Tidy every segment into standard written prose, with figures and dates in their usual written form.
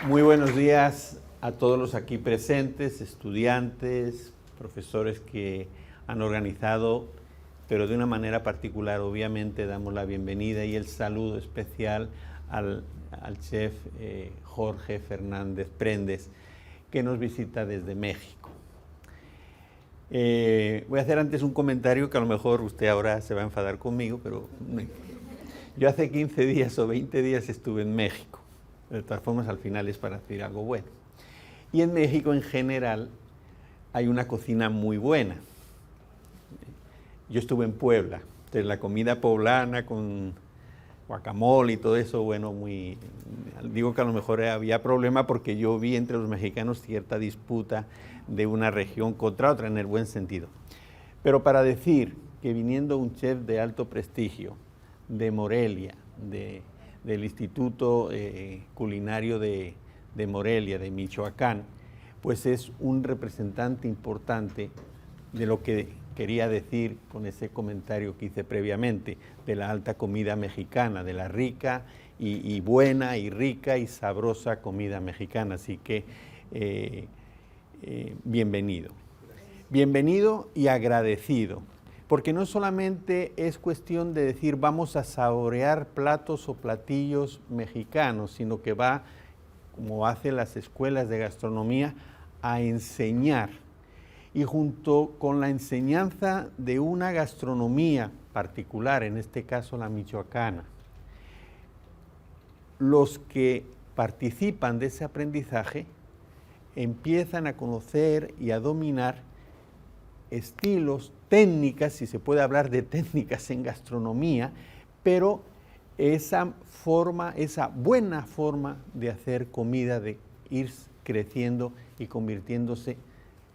Muy buenos días a todos los aquí presentes, estudiantes, profesores que han organizado, pero de una manera particular, obviamente, damos la bienvenida y el saludo especial al chef Jorge Fernández Prendes, que nos visita desde México. Voy a hacer antes un comentario que a lo mejor usted ahora se va a enfadar conmigo, pero yo hace 15 días o 20 días estuve en México. De todas formas, al final es para decir algo bueno. Y en México, en general, hay una cocina muy buena. Yo estuve en Puebla, entonces la comida poblana con guacamole y todo eso, bueno, digo que a lo mejor había problema porque yo vi entre los mexicanos cierta disputa de una región contra otra, en el buen sentido. Pero para decir que viniendo un chef de alto prestigio, de Morelia, del Instituto Culinario de Morelia, de Michoacán, pues es un representante importante de lo que quería decir con ese comentario que hice previamente, de la alta comida mexicana, de la rica y buena y rica y sabrosa comida mexicana. Así que bienvenido. Bienvenido y agradecido. Porque no solamente es cuestión de decir vamos a saborear platos o platillos mexicanos, sino que va, como hacen las escuelas de gastronomía, a enseñar. Y junto con la enseñanza de una gastronomía particular, en este caso la michoacana, los que participan de ese aprendizaje empiezan a conocer y a dominar estilos, técnicas, si se puede hablar de técnicas en gastronomía, pero esa buena forma de hacer comida, de ir creciendo y convirtiéndose,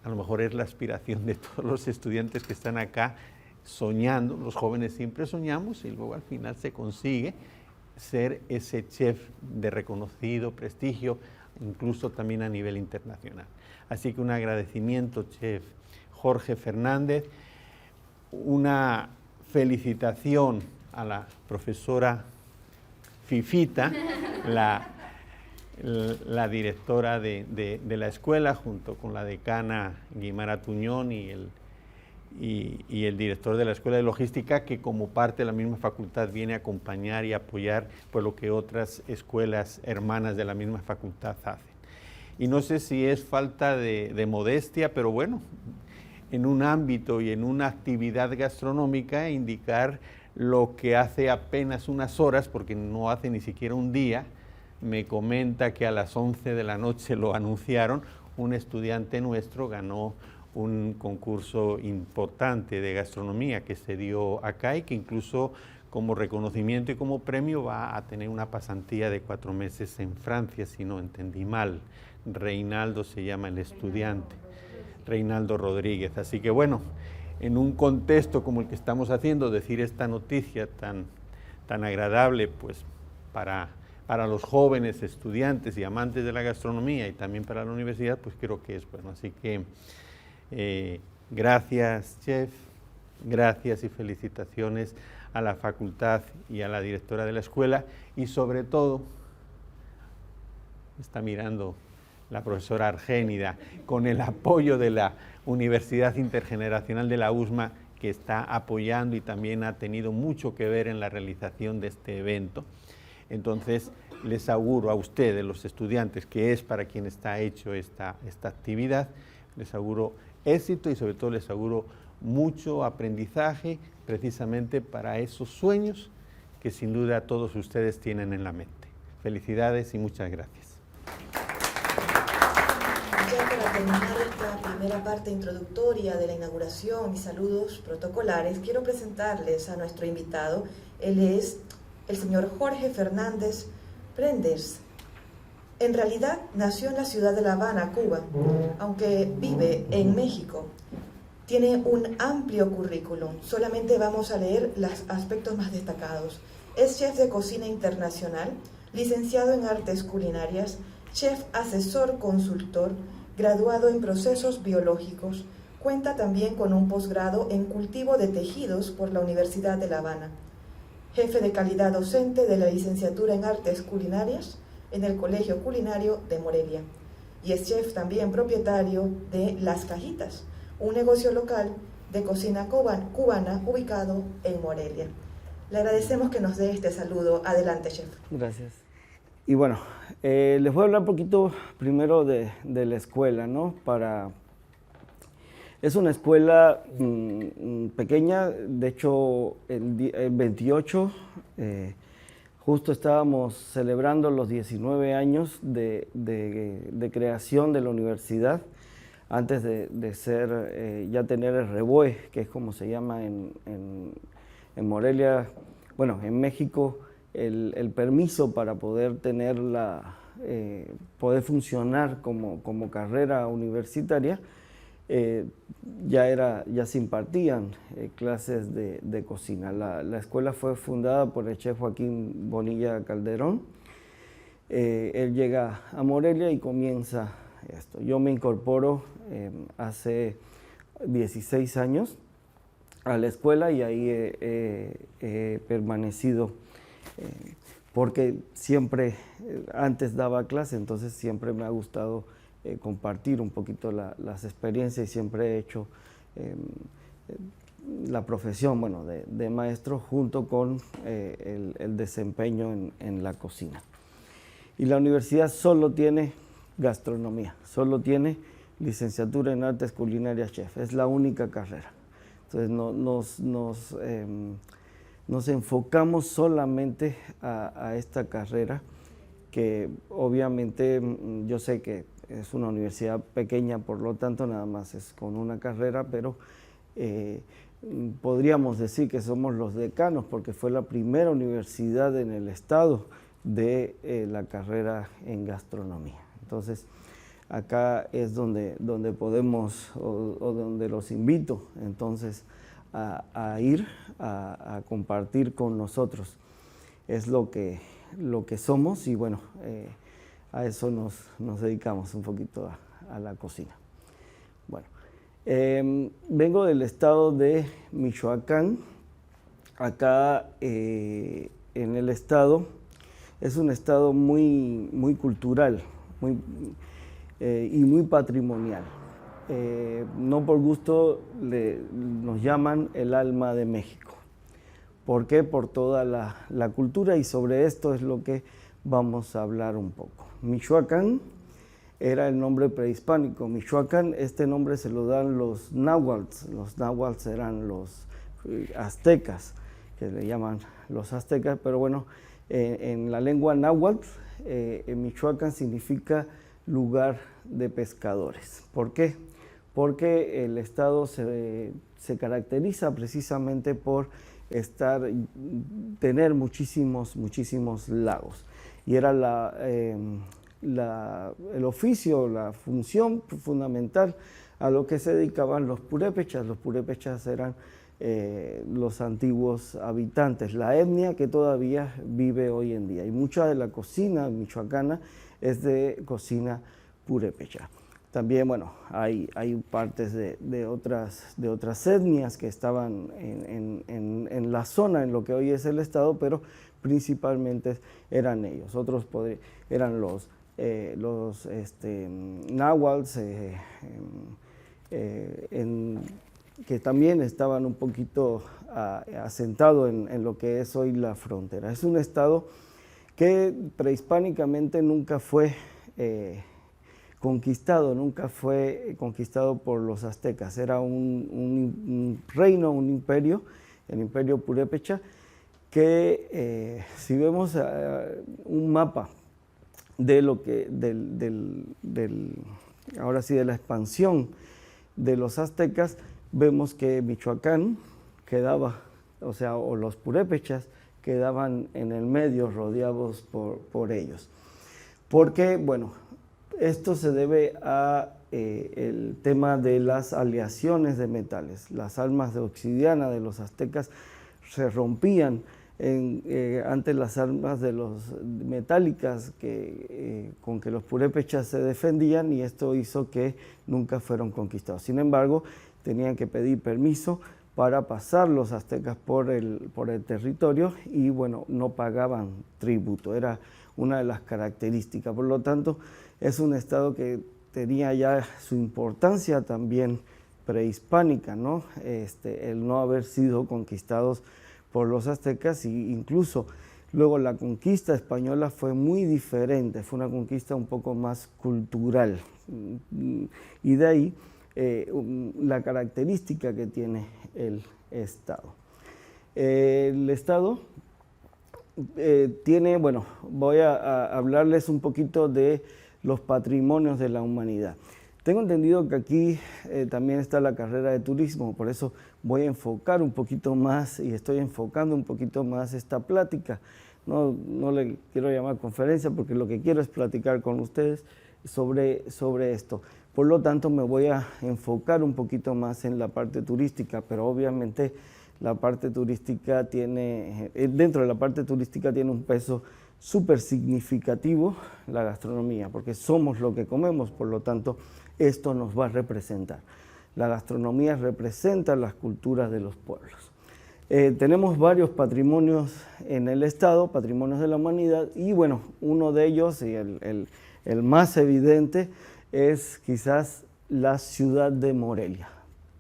a lo mejor es la aspiración de todos los estudiantes que están acá soñando, los jóvenes siempre soñamos y luego al final se consigue ser ese chef de reconocido prestigio, incluso también a nivel internacional. Así que un agradecimiento, chef Jorge Fernández, una felicitación a la profesora Fifita, la directora de la escuela, junto con la decana Guimara Tuñón y el director de la Escuela de Logística, que como parte de la misma facultad viene a acompañar y apoyar por lo que otras escuelas hermanas de la misma facultad hacen. Y no sé si es falta de modestia, pero bueno, en un ámbito y en una actividad gastronómica, indicar lo que hace apenas unas horas, porque no hace ni siquiera un día, me comenta que a las 11 de la noche lo anunciaron, un estudiante nuestro ganó un concurso importante de gastronomía que se dio acá y que incluso como reconocimiento y como premio va a tener una pasantía de 4 meses en Francia, si no entendí mal. Reinaldo se llama el estudiante. Reinaldo Rodríguez. Así que bueno, en un contexto como el que estamos haciendo, decir esta noticia tan agradable, pues para los jóvenes estudiantes y amantes de la gastronomía y también para la universidad, pues creo que es bueno. Así que gracias, chef, gracias y felicitaciones a la facultad y a la directora de la escuela y sobre todo, está mirando la profesora Argénida, con el apoyo de la Universidad Intergeneracional de la USMA, que está apoyando y también ha tenido mucho que ver en la realización de este evento. Entonces, les auguro a ustedes, los estudiantes, que es para quien está hecho esta actividad, les auguro éxito y sobre todo les auguro mucho aprendizaje precisamente para esos sueños que sin duda todos ustedes tienen en la mente. Felicidades y muchas gracias. Ya para terminar esta primera parte introductoria de la inauguración y saludos protocolares, quiero presentarles a nuestro invitado. Él es el señor Jorge Fernández Prendes. En realidad nació en la ciudad de La Habana, Cuba, aunque vive en México. Tiene un amplio currículum, solamente vamos a leer los aspectos más destacados. Es chef de cocina internacional, licenciado en artes culinarias, chef asesor consultor, graduado en procesos biológicos. Cuenta también con un posgrado en cultivo de tejidos por la Universidad de La Habana. Jefe de calidad docente de la licenciatura en artes culinarias en el Colegio Culinario de Morelia. Y es chef también propietario de Las Cajitas, un negocio local de cocina cubana ubicado en Morelia. Le agradecemos que nos dé este saludo. Adelante, chef. Gracias. Y bueno, les voy a hablar un poquito primero de la escuela, ¿no? Es una escuela pequeña, de hecho el 28, justo estábamos celebrando los 19 años de creación de la universidad, antes de ser, ya tener el REBOE, que es como se llama en Morelia, bueno, en México, el permiso para poder tener poder funcionar como carrera universitaria. Ya se impartían clases de cocina. La escuela fue fundada por el chef Joaquín Bonilla Calderón. Él llega a Morelia y comienza esto. Yo me incorporo hace 16 años a la escuela y ahí he permanecido porque siempre antes daba clase, entonces siempre me ha gustado compartir un poquito las experiencias y siempre he hecho la profesión, bueno, de maestro junto con el desempeño en la cocina. Y la universidad solo tiene gastronomía, solo tiene licenciatura en artes culinarias chef, es la única carrera. Entonces nos enfocamos solamente a esta carrera, que obviamente yo sé que es una universidad pequeña, por lo tanto nada más es con una carrera, pero podríamos decir que somos los decanos porque fue la primera universidad en el estado de la carrera en gastronomía. Entonces acá es donde podemos o donde los invito entonces a ir a compartir con nosotros. Es lo que somos y bueno, a eso nos dedicamos un poquito a la cocina. Bueno, vengo del estado de Michoacán. Acá en el estado es un estado muy cultural y muy patrimonial. No por gusto nos llaman el alma de México. ¿Por qué? Por toda la cultura, y sobre esto es lo que vamos a hablar un poco. Michoacán era el nombre prehispánico. Michoacán, este nombre se lo dan los náhuatls. Los náhuatls eran los aztecas, que le llaman los aztecas, pero bueno, en la lengua náhuatl, Michoacán significa lugar de pescadores. ¿Por qué? Porque el estado se caracteriza precisamente por tener muchísimos lagos. Y era el oficio, la función fundamental a lo que se dedicaban los purépechas. Los purépechas eran los antiguos habitantes, la etnia que todavía vive hoy en día. Y mucha de la cocina michoacana es de cocina purépecha. También, bueno, hay partes de otras etnias que estaban en la zona, en lo que hoy es el estado, pero principalmente eran ellos. Otros eran los náhuatls, que también estaban un poquito asentados en lo que es hoy la frontera. Es un estado que prehispánicamente nunca fue nunca fue conquistado por los aztecas. Era un reino, un imperio, el imperio purépecha, que si vemos un mapa de ahora sí, de la expansión de los aztecas, vemos que Michoacán quedaba, o los purépechas quedaban en el medio, rodeados por ellos. Porque, bueno, esto se debe a el tema de las aleaciones de metales. Las almas de obsidiana de los aztecas se rompían ante las armas de los metálicas con que los purépechas se defendían, y esto hizo que nunca fueron conquistados. Sin embargo, tenían que pedir permiso para pasar los aztecas por el territorio y bueno, no pagaban tributo, era una de las características. Por lo tanto, es un estado que tenía ya su importancia también prehispánica, ¿no? El no haber sido conquistados por los aztecas, e incluso luego la conquista española fue muy diferente, fue una conquista un poco más cultural, y de ahí la característica que tiene el estado. El estado tiene, bueno, voy a hablarles un poquito de los patrimonios de la humanidad. Tengo entendido que aquí también está la carrera de turismo, por eso voy a enfocar un poquito más y estoy enfocando un poquito más esta plática. No le quiero llamar conferencia porque lo que quiero es platicar con ustedes sobre esto. Por lo tanto, me voy a enfocar un poquito más en la parte turística, pero obviamente la parte turística tiene, dentro de la parte turística tiene un peso súper significativo la gastronomía, porque somos lo que comemos, por lo tanto, esto nos va a representar. La gastronomía representa las culturas de los pueblos. Tenemos varios patrimonios en el estado, patrimonios de la humanidad, y bueno, uno de ellos, y el más evidente, es quizás la ciudad de Morelia.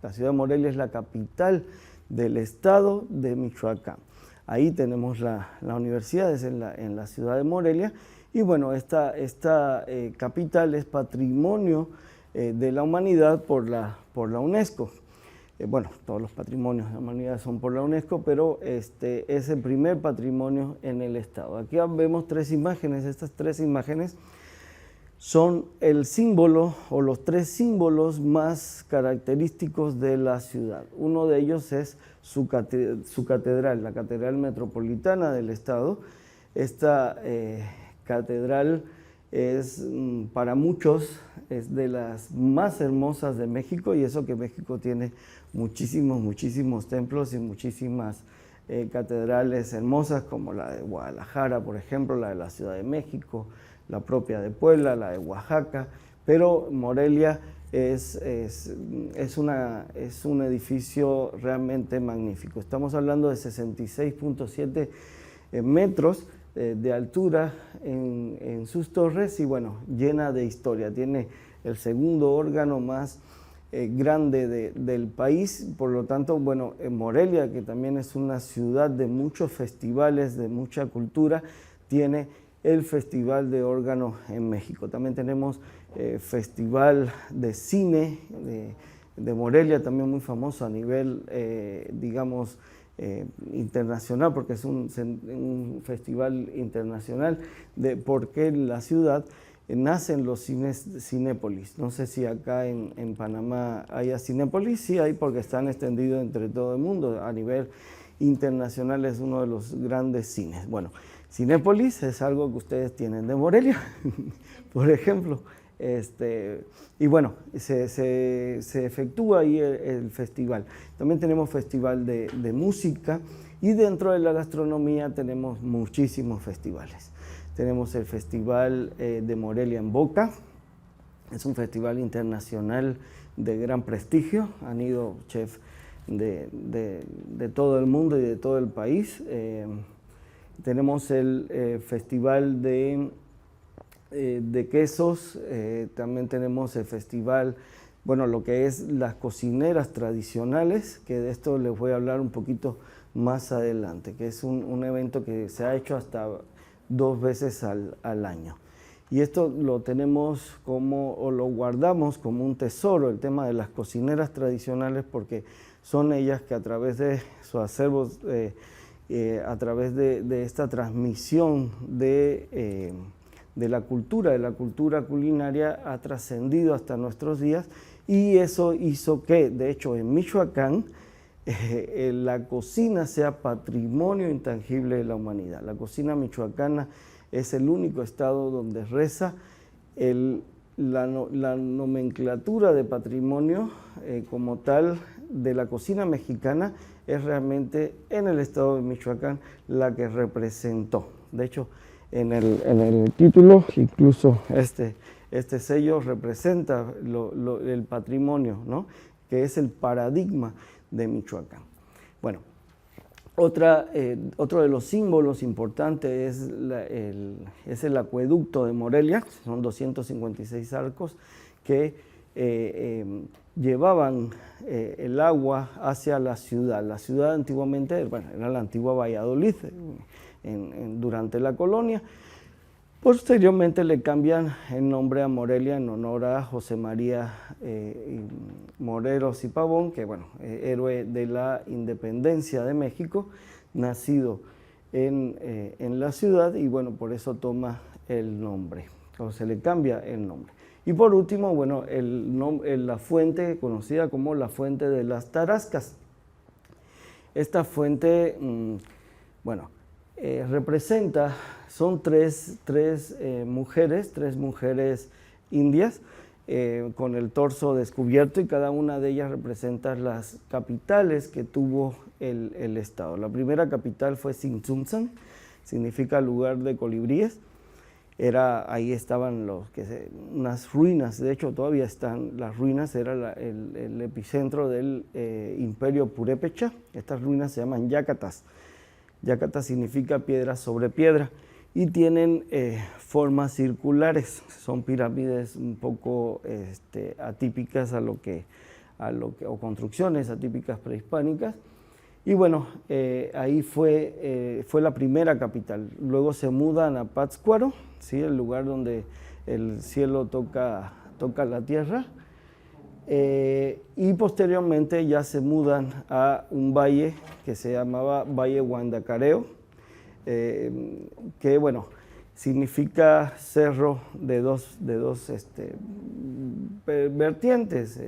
La ciudad de Morelia es la capital del estado de Michoacán. Ahí tenemos la universidad, es en la ciudad de Morelia, y bueno, esta capital es patrimonio de la humanidad por la UNESCO. Bueno, todos los patrimonios de la humanidad son por la UNESCO, pero este es el primer patrimonio en el estado. Aquí vemos tres imágenes. Estas tres imágenes son el símbolo o los tres símbolos más característicos de la ciudad. Uno de ellos es su catedral, la Catedral Metropolitana del estado. Esta catedral es para muchos es de las más hermosas de México, y eso que México tiene muchísimos templos y muchísimas catedrales hermosas, como la de Guadalajara, por ejemplo, la de la Ciudad de México, la propia de Puebla, la de Oaxaca, pero Morelia es un edificio realmente magnífico. Estamos hablando de 66.7 metros de altura en sus torres, y bueno, llena de historia. Tiene el segundo órgano más grande del país. Por lo tanto, bueno, en Morelia, que también es una ciudad de muchos festivales, de mucha cultura, tiene el Festival de Órgano en México. También tenemos Festival de Cine de Morelia, también muy famoso a nivel, digamos, internacional, porque es un festival internacional, porque en la ciudad nacen los cines Cinépolis. No sé si acá en Panamá haya Cinépolis, sí hay, porque están extendidos entre todo el mundo. A nivel internacional es uno de los grandes cines. Bueno, Cinépolis es algo que ustedes tienen de Morelia, por ejemplo. Y bueno, se efectúa ahí el festival. También tenemos festival de música, y dentro de la gastronomía tenemos muchísimos festivales. Tenemos el Festival de Morelia en Boca, es un festival internacional de gran prestigio, han ido chefs de todo el mundo y de todo el país. Tenemos el Festival de quesos, también tenemos el festival, bueno, lo que es las cocineras tradicionales, que de esto les voy a hablar un poquito más adelante, que es un evento que se ha hecho hasta 2 veces al año. Y esto lo tenemos o lo guardamos como un tesoro, el tema de las cocineras tradicionales, porque son ellas que a través de sus acervos, a través de esta transmisión de la cultura culinaria, ha trascendido hasta nuestros días, y eso hizo que, de hecho, en Michoacán, la cocina sea patrimonio intangible de la humanidad. La cocina michoacana es el único estado donde reza la nomenclatura de patrimonio como tal de la cocina mexicana. Es realmente en el estado de Michoacán la que representó. De hecho, en el título, incluso este sello representa el patrimonio, ¿no?, que es el paradigma de Michoacán. Bueno, otro de los símbolos importantes es el acueducto de Morelia, son 256 arcos que llevaban el agua hacia la ciudad. La ciudad antiguamente, bueno, era la antigua Valladolid durante la colonia. Posteriormente le cambian el nombre a Morelia en honor a José María Morelos y Pavón, que bueno, héroe de la independencia de México, nacido en la ciudad, y bueno, por eso toma el nombre, o se le cambia el nombre. Y por último, bueno, la fuente conocida como la Fuente de las Tarascas. Esta fuente, bueno, representa, son tres mujeres indias con el torso descubierto, y cada una de ellas representa las capitales que tuvo el estado. La primera capital fue Tzintzuntzan, significa lugar de colibríes. Ahí estaban unas ruinas, de hecho todavía están las ruinas, era el epicentro del imperio purépecha. Estas ruinas se llaman yácatas. Yácata significa piedra sobre piedra, y tienen formas circulares, son pirámides un poco atípicas o construcciones atípicas prehispánicas. Y bueno, ahí fue la primera capital. Luego se mudan a Pátzcuaro, ¿sí? El lugar donde el cielo toca la tierra, y posteriormente ya se mudan a un valle que se llamaba Valle Guandacareo, que bueno, significa cerro de dos vertientes.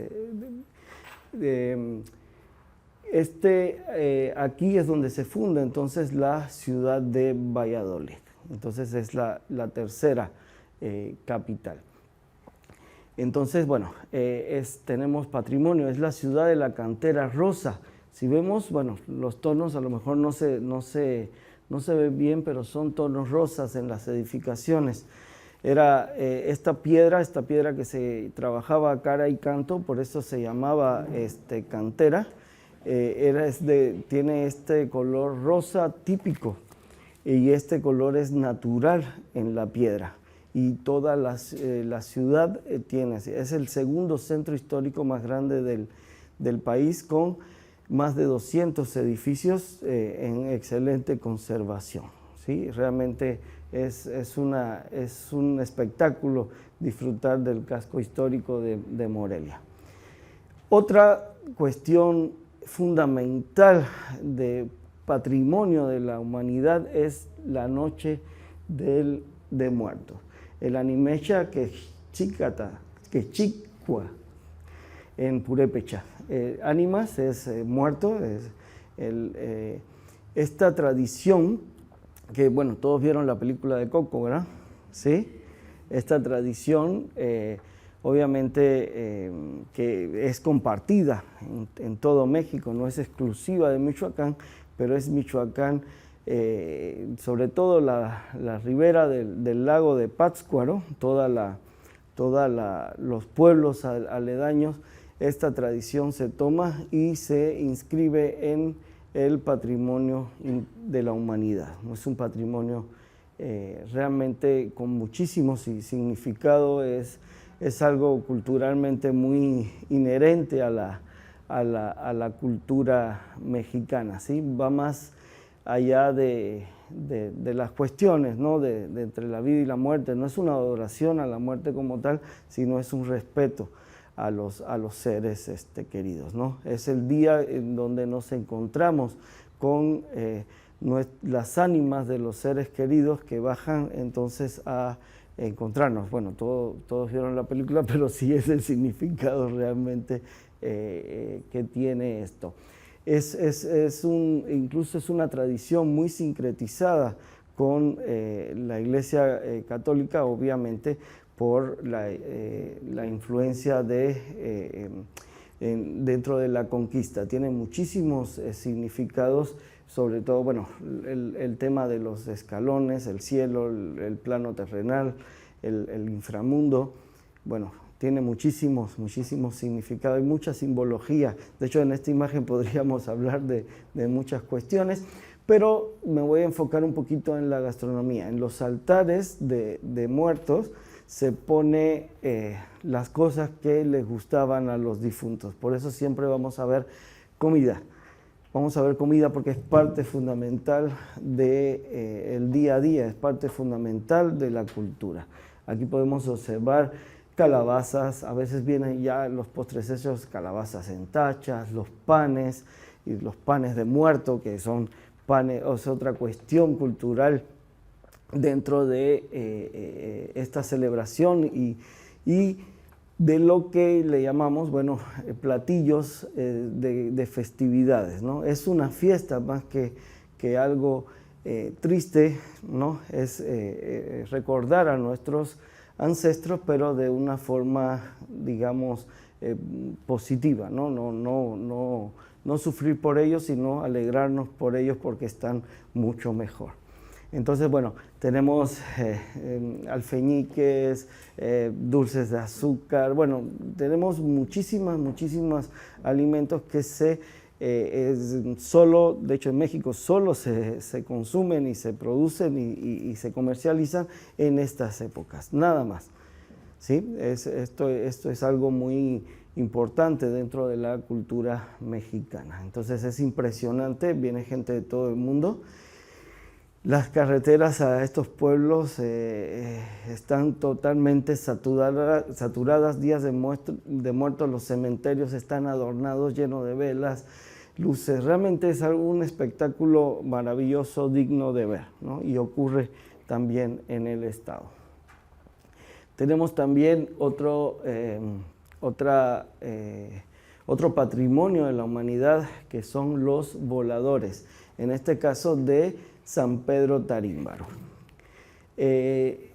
Aquí es donde se funda entonces la ciudad de Valladolid. Entonces es la tercera capital. Entonces, bueno, tenemos patrimonio, es la ciudad de la cantera rosa. Si vemos, bueno, los tonos a lo mejor no se ven bien, pero son tonos rosas en las edificaciones. Era esta piedra que se trabajaba a cara y canto, por eso se llamaba cantera. Tiene este color rosa típico, y este color es natural en la piedra, y toda la ciudad es el segundo centro histórico más grande del país, con más de 200 edificios en excelente conservación, ¿sí? Realmente es un espectáculo disfrutar del casco histórico de Morelia. Otra cuestión fundamental de patrimonio de la humanidad es la Noche de Muertos. El Animecha Quechicua en purépecha. Ánimas es muerto. Esta tradición, que bueno, todos vieron la película de Coco, ¿verdad? ¿Sí? Esta tradición obviamente que es compartida en todo México, no es exclusiva de Michoacán, pero es Michoacán, sobre todo la ribera del lago de Pátzcuaro, los pueblos aledaños. Esta tradición se toma y se inscribe en el patrimonio de la humanidad. Es un patrimonio realmente con muchísimo significado, es algo culturalmente muy inherente a la cultura mexicana, ¿sí? Va más allá de las cuestiones, ¿no? de entre la vida y la muerte. No es una adoración a la muerte como tal, sino es un respeto a los seres queridos, ¿no? Es el día en donde nos encontramos con las ánimas de los seres queridos que bajan entonces a encontrarnos. Bueno, todos vieron la película, pero sí es el significado realmente que tiene esto. Incluso es una tradición muy sincretizada con la Iglesia Católica, obviamente, por la influencia dentro de la conquista. Tiene muchísimos significados, sobre todo, bueno, el tema de los escalones, el cielo, el plano terrenal, el inframundo. Bueno, tiene muchísimos significados, hay mucha simbología. De hecho, en esta imagen podríamos hablar de muchas cuestiones, pero me voy a enfocar un poquito en la gastronomía. En los altares de muertos se pone las cosas que les gustaban a los difuntos. Por eso siempre vamos a ver comida. Vamos a ver comida porque es parte fundamental del día a día, es parte fundamental de la cultura. Aquí podemos observar calabazas, a veces vienen ya los postres hechos, calabazas en tachas, los panes y los panes de muerto, que son panes, o sea, otra cuestión cultural dentro de esta celebración y de lo que le llamamos, bueno, platillos de festividades, ¿no? Es una fiesta más que algo triste, ¿no? Es recordar a nuestros ancestros, pero de una forma, digamos, positiva, ¿no? No sufrir por ellos, sino alegrarnos por ellos porque están mucho mejor. Entonces, bueno, tenemos alfeñiques, dulces de azúcar, bueno, tenemos muchísimos alimentos que de hecho en México solo se consumen y se producen y se comercializan en estas épocas, nada más. ¿Sí? Esto es algo muy importante dentro de la cultura mexicana. Entonces es impresionante, viene gente de todo el mundo. Las carreteras a estos pueblos están totalmente saturadas, días de muertos, los cementerios están adornados, llenos de velas, luces. Realmente es un espectáculo maravilloso, digno de ver, ¿no? Y ocurre también en el estado. Tenemos también otro patrimonio de la humanidad, que son los voladores, en este caso de San Pedro Tarímbaro.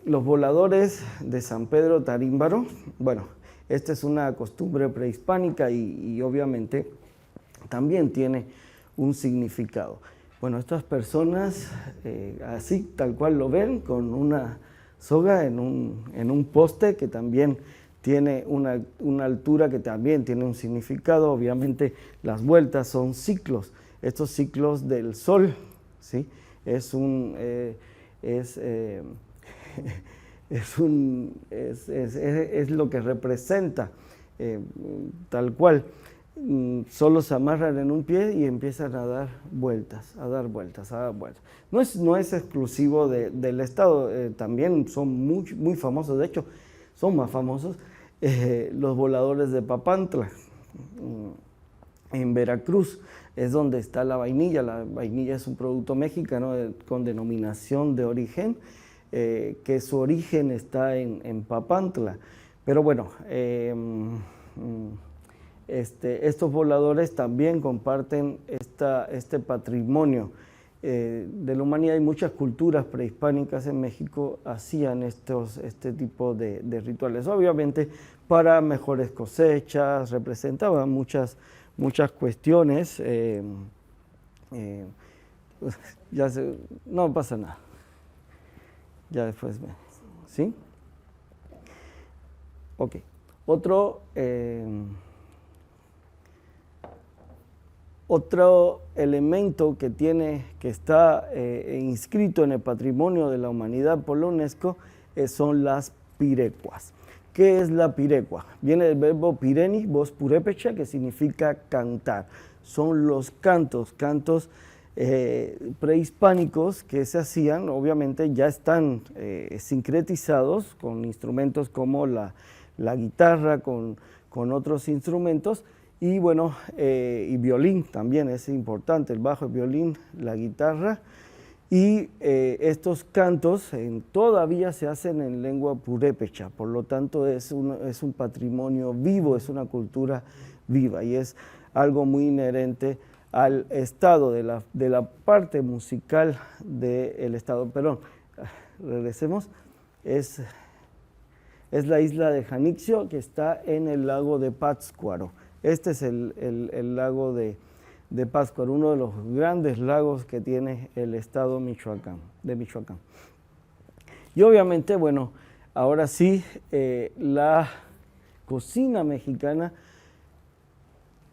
Los voladores de San Pedro Tarímbaro, bueno, esta es una costumbre prehispánica y obviamente también tiene un significado. Bueno, estas personas, así tal cual lo ven, con una soga en un poste que también tiene una altura que también tiene un significado. Obviamente las vueltas son ciclos, estos ciclos del sol, ¿sí? Es lo que representa, tal cual. Solo se amarran en un pie y empiezan a dar vueltas. No es exclusivo del estado, también son muy famosos, de hecho son más famosos los voladores de Papantla, en Veracruz. Es donde está la vainilla. La vainilla es un producto mexicano con denominación de origen, que su origen está en Papantla. Pero bueno, estos voladores también comparten este patrimonio de la humanidad, y muchas culturas prehispánicas en México hacían este tipo de rituales. Obviamente para mejores cosechas, representaban muchas cuestiones. No pasa nada. Ya después, ¿sí? Ok. Otro elemento que está inscrito en el patrimonio de la humanidad por la UNESCO son las pirecuas. ¿Qué es la pirecua? Viene del verbo pireni, voz purépecha, que significa cantar. Son los cantos prehispánicos que se hacían, obviamente ya están sincretizados con instrumentos como la guitarra, con otros instrumentos, y bueno, y violín también es importante, el bajo, el violín, la guitarra. Y estos cantos todavía se hacen en lengua purépecha, por lo tanto es un patrimonio vivo, es una cultura viva, y es algo muy inherente al estado de la parte musical del estado. Perdón, regresemos, es la isla de Janixio, que está en el lago de Pátzcuaro. Este es el lago de Pátzcuaro, uno de los grandes lagos que tiene el estado de Michoacán. Y obviamente, bueno, ahora sí, la cocina mexicana,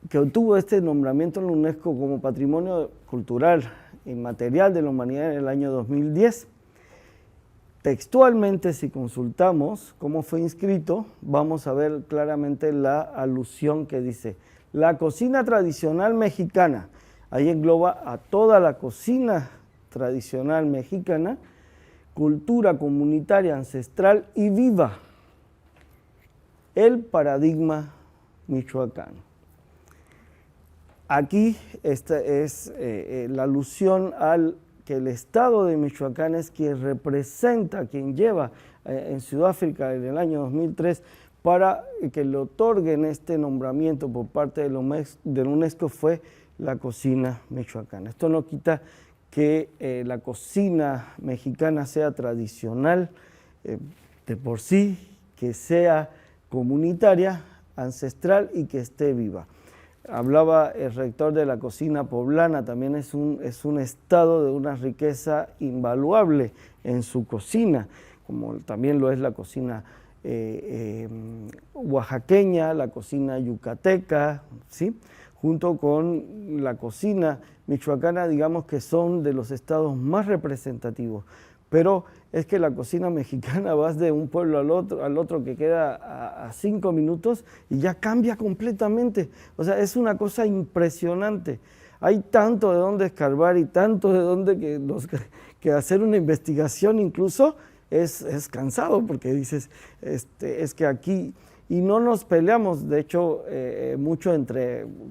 que obtuvo este nombramiento en la UNESCO como Patrimonio Cultural Inmaterial de la Humanidad en el año 2010. Textualmente, si consultamos cómo fue inscrito, vamos a ver claramente la alusión que dice: la cocina tradicional mexicana. Ahí engloba a toda la cocina tradicional mexicana, cultura comunitaria, ancestral y viva. El paradigma michoacano. Aquí esta es la alusión al que el Estado de Michoacán es quien representa, quien lleva en Sudáfrica en el año 2003 para que le otorguen este nombramiento por parte de la UNESCO fue la cocina michoacana. Esto no quita que la cocina mexicana sea tradicional de por sí, que sea comunitaria, ancestral y que esté viva. Hablaba el rector de la cocina poblana, también es un estado de una riqueza invaluable en su cocina, como también lo es la cocina oaxaqueña, la cocina yucateca, ¿sí? Junto con la cocina michoacana, digamos que son de los estados más representativos. Pero es que la cocina mexicana vas de un pueblo al otro que queda a 5 minutos y ya cambia completamente. O sea, es una cosa impresionante. Hay tanto de dónde escarbar y tanto de dónde que hacer una investigación incluso es cansado, porque dices, es que aquí, y no nos peleamos, de hecho, mucho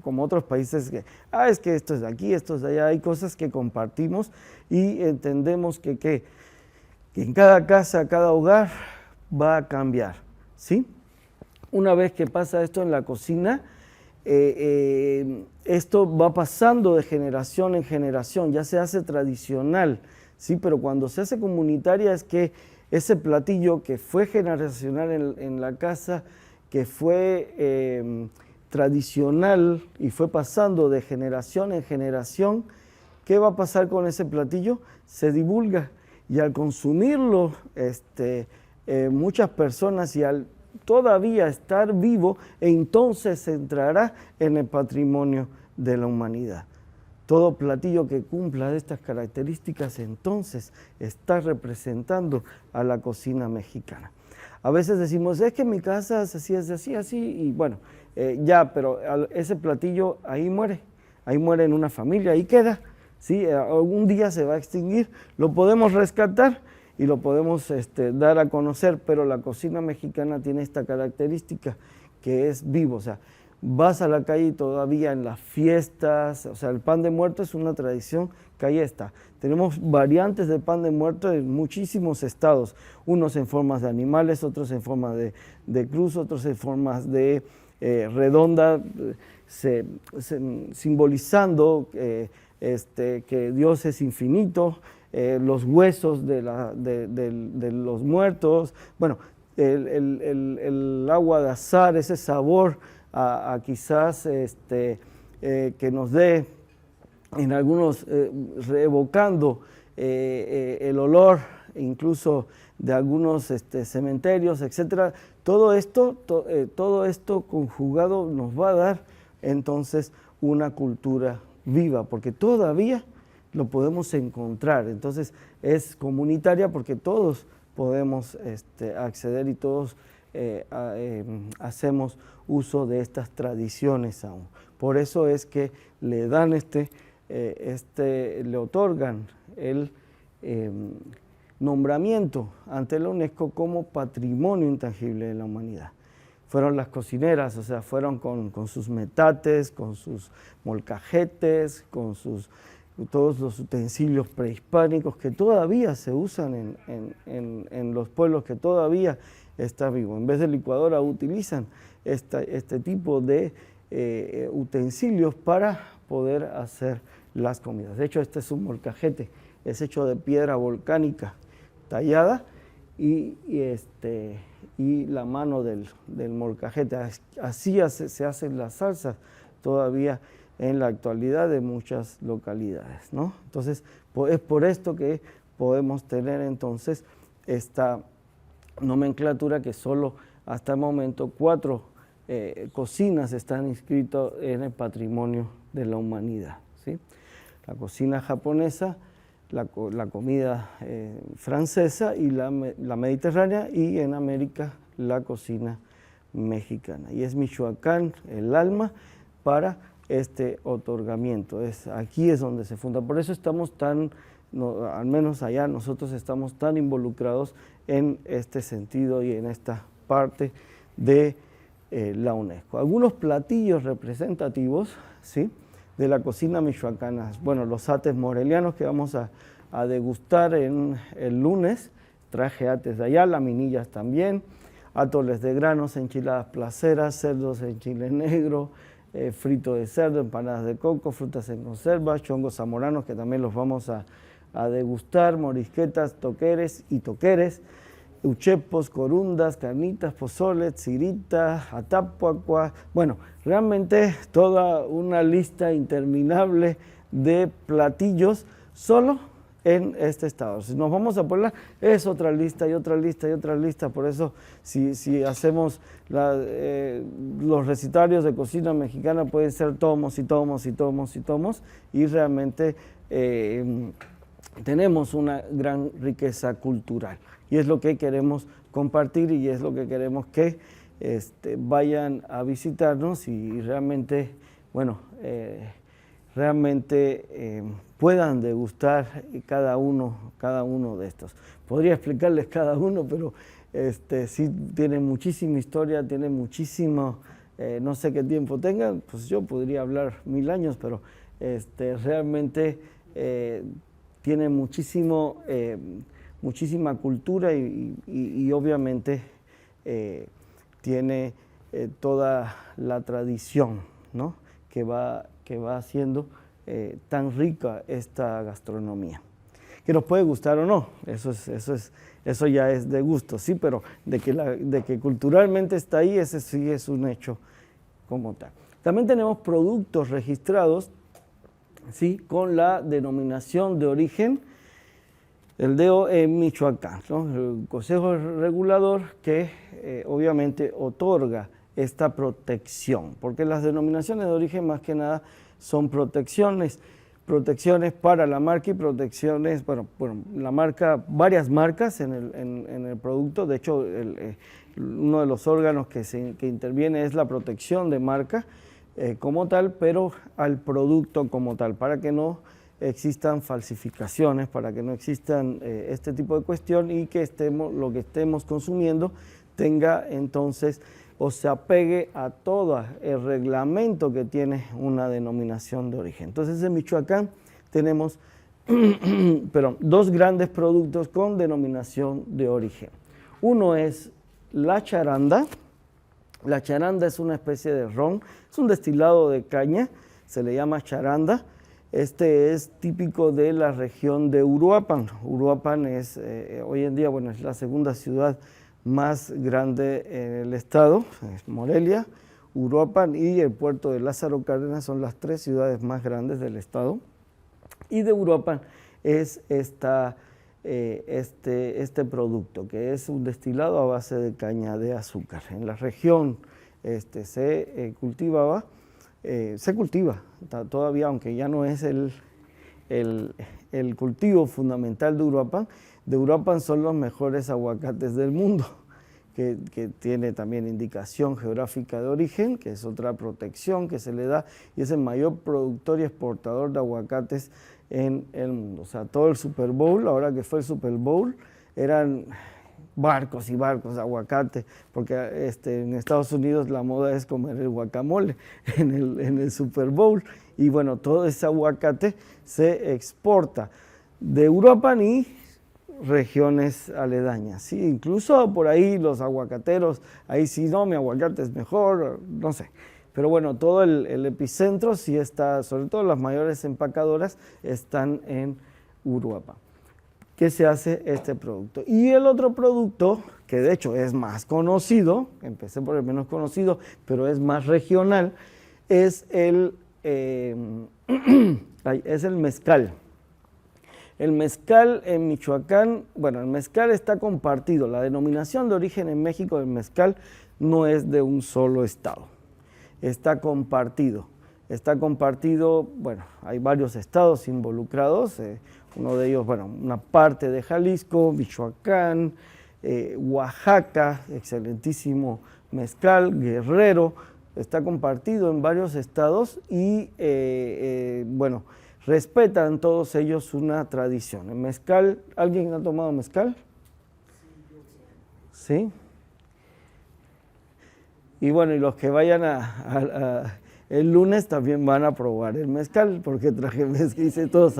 como otros países, es que esto es de aquí, esto es de allá, hay cosas que compartimos y entendemos que en cada casa, cada hogar va a cambiar, ¿sí? Una vez que pasa esto en la cocina, esto va pasando de generación en generación, ya se hace tradicional, ¿sí? Pero cuando se hace comunitaria es que ese platillo que fue generacional en la casa, que fue tradicional y fue pasando de generación en generación, ¿qué va a pasar con ese platillo? Se divulga. Y al consumirlo muchas personas y al todavía estar vivo, entonces entrará en el patrimonio de la humanidad. Todo platillo que cumpla estas características entonces está representando a la cocina mexicana. A veces decimos, es que en mi casa se hacía así, y bueno, pero ese platillo ahí muere en una familia, ahí queda. ¿Sí? Algún día se va a extinguir, lo podemos rescatar y lo podemos dar a conocer, pero la cocina mexicana tiene esta característica que es vivo, o sea, vas a la calle y todavía en las fiestas, o sea, el pan de muerto es una tradición que ahí está. Tenemos variantes de pan de muerto en muchísimos estados, unos en formas de animales, otros en forma de cruz, otros en formas de redonda, simbolizando que Dios es infinito, los huesos de los muertos, bueno, el agua de azahar, ese sabor a quizás que nos dé en algunos, evocando el olor incluso de algunos cementerios, etcétera. Todo esto conjugado nos va a dar entonces una cultura viva, porque todavía lo podemos encontrar. Entonces es comunitaria porque todos podemos acceder y todos hacemos uso de estas tradiciones aún. Por eso es que le dan le otorgan el nombramiento ante la UNESCO como Patrimonio Intangible de la Humanidad. Fueron las cocineras, o sea, fueron con sus metates, con sus molcajetes, con todos los utensilios prehispánicos que todavía se usan en los pueblos, que todavía está vivo. En vez de licuadora utilizan este tipo de utensilios para poder hacer las comidas. De hecho, este es un molcajete, es hecho de piedra volcánica tallada y la mano del molcajete. Así se hacen las salsas todavía en la actualidad de muchas localidades, ¿no? Entonces, es por esto que podemos tener entonces esta nomenclatura que solo hasta el momento 4 cocinas están inscritas en el patrimonio de la humanidad, ¿sí? La cocina japonesa, la comida francesa y la mediterránea, y en América la cocina mexicana. Y es Michoacán el alma para este otorgamiento. Aquí es donde se funda. Por eso estamos al menos allá nosotros estamos tan involucrados en este sentido y en esta parte de la UNESCO. Algunos platillos representativos, ¿sí?, de la cocina michoacana. Bueno, los ates morelianos que vamos a degustar el lunes. Traje ates de allá, laminillas también, atoles de granos, enchiladas placeras, cerdos en chile negro, frito de cerdo, empanadas de coco, frutas en conserva, chongos zamoranos que también los vamos a degustar, morisquetas, toqueres y toqueres, uchepos, corundas, carnitas, pozole, tzirita, atapuacua. Bueno, realmente toda una lista interminable de platillos solo en este estado. Si nos vamos a Puebla, es otra lista y otra lista y otra lista. Por eso, si hacemos los recitarios de cocina mexicana, pueden ser tomos y tomos y tomos y tomos, y realmente tenemos una gran riqueza cultural. Y es lo que queremos compartir y es lo que queremos que vayan a visitarnos y realmente, bueno, puedan degustar cada uno de estos. Podría explicarles cada uno, pero sí tiene muchísima historia, tiene muchísimo, no sé qué tiempo tengan, pues yo podría hablar 1000 años, pero realmente tiene muchísima cultura y obviamente tiene toda la tradición, ¿no?, que va haciendo tan rica esta gastronomía. Que nos puede gustar o no, eso ya es de gusto, sí, pero de que culturalmente está ahí, ese sí es un hecho como tal. También tenemos productos registrados, sí, con la denominación de origen, el DO en Michoacán, ¿no? El Consejo Regulador que obviamente otorga esta protección, porque las denominaciones de origen más que nada son protecciones para la marca y protecciones, bueno, la marca, varias marcas en el producto. De hecho, uno de los órganos que interviene es la protección de marca como tal, pero al producto como tal, para que no existan falsificaciones, para que no existan este tipo de cuestión y que lo que estemos consumiendo tenga entonces o se apegue a todo el reglamento que tiene una denominación de origen. Entonces en Michoacán tenemos dos grandes productos con denominación de origen. Uno es la charanda. La charanda es una especie de ron, es un destilado de caña, se le llama charanda. Este es típico de la región de Uruapan. Uruapan es hoy en día, bueno, es la segunda ciudad más grande en el estado, es Morelia, Uruapan y el puerto de Lázaro Cárdenas son las 3 ciudades más grandes del estado. Y de Uruapan es este producto, que es un destilado a base de caña de azúcar. En la región se cultiva todavía, aunque ya no es el cultivo fundamental de Uruapan. De Uruapan son los mejores aguacates del mundo, que tiene también indicación geográfica de origen, que es otra protección que se le da, y es el mayor productor y exportador de aguacates en el mundo. O sea, todo el Super Bowl, ahora que fue el Super Bowl, eran barcos y barcos de aguacate, porque en Estados Unidos la moda es comer el guacamole en el Super Bowl, y bueno, todo ese aguacate se exporta de Uruapan y regiones aledañas, ¿sí? Incluso por ahí los aguacateros, ahí sí, no, mi aguacate es mejor, no sé. Pero bueno, todo el epicentro sí está, sobre todo las mayores empacadoras están en Uruapan. ¿Qué se hace este producto? Y el otro producto, que de hecho es más conocido, empecé por el menos conocido, pero es más regional, es el mezcal. El mezcal en Michoacán, bueno, el mezcal está compartido. La denominación de origen en México del mezcal no es de un solo estado, está compartido. Está compartido, bueno, hay varios estados involucrados, uno de ellos, bueno, una parte de Jalisco, Michoacán, Oaxaca, excelentísimo mezcal, Guerrero, está compartido en varios estados y, bueno, respetan todos ellos una tradición. El mezcal, ¿alguien ha tomado mezcal? ¿Sí? Y bueno, y los que vayan el lunes también van a probar el mezcal, porque traje mezcal y dice todos,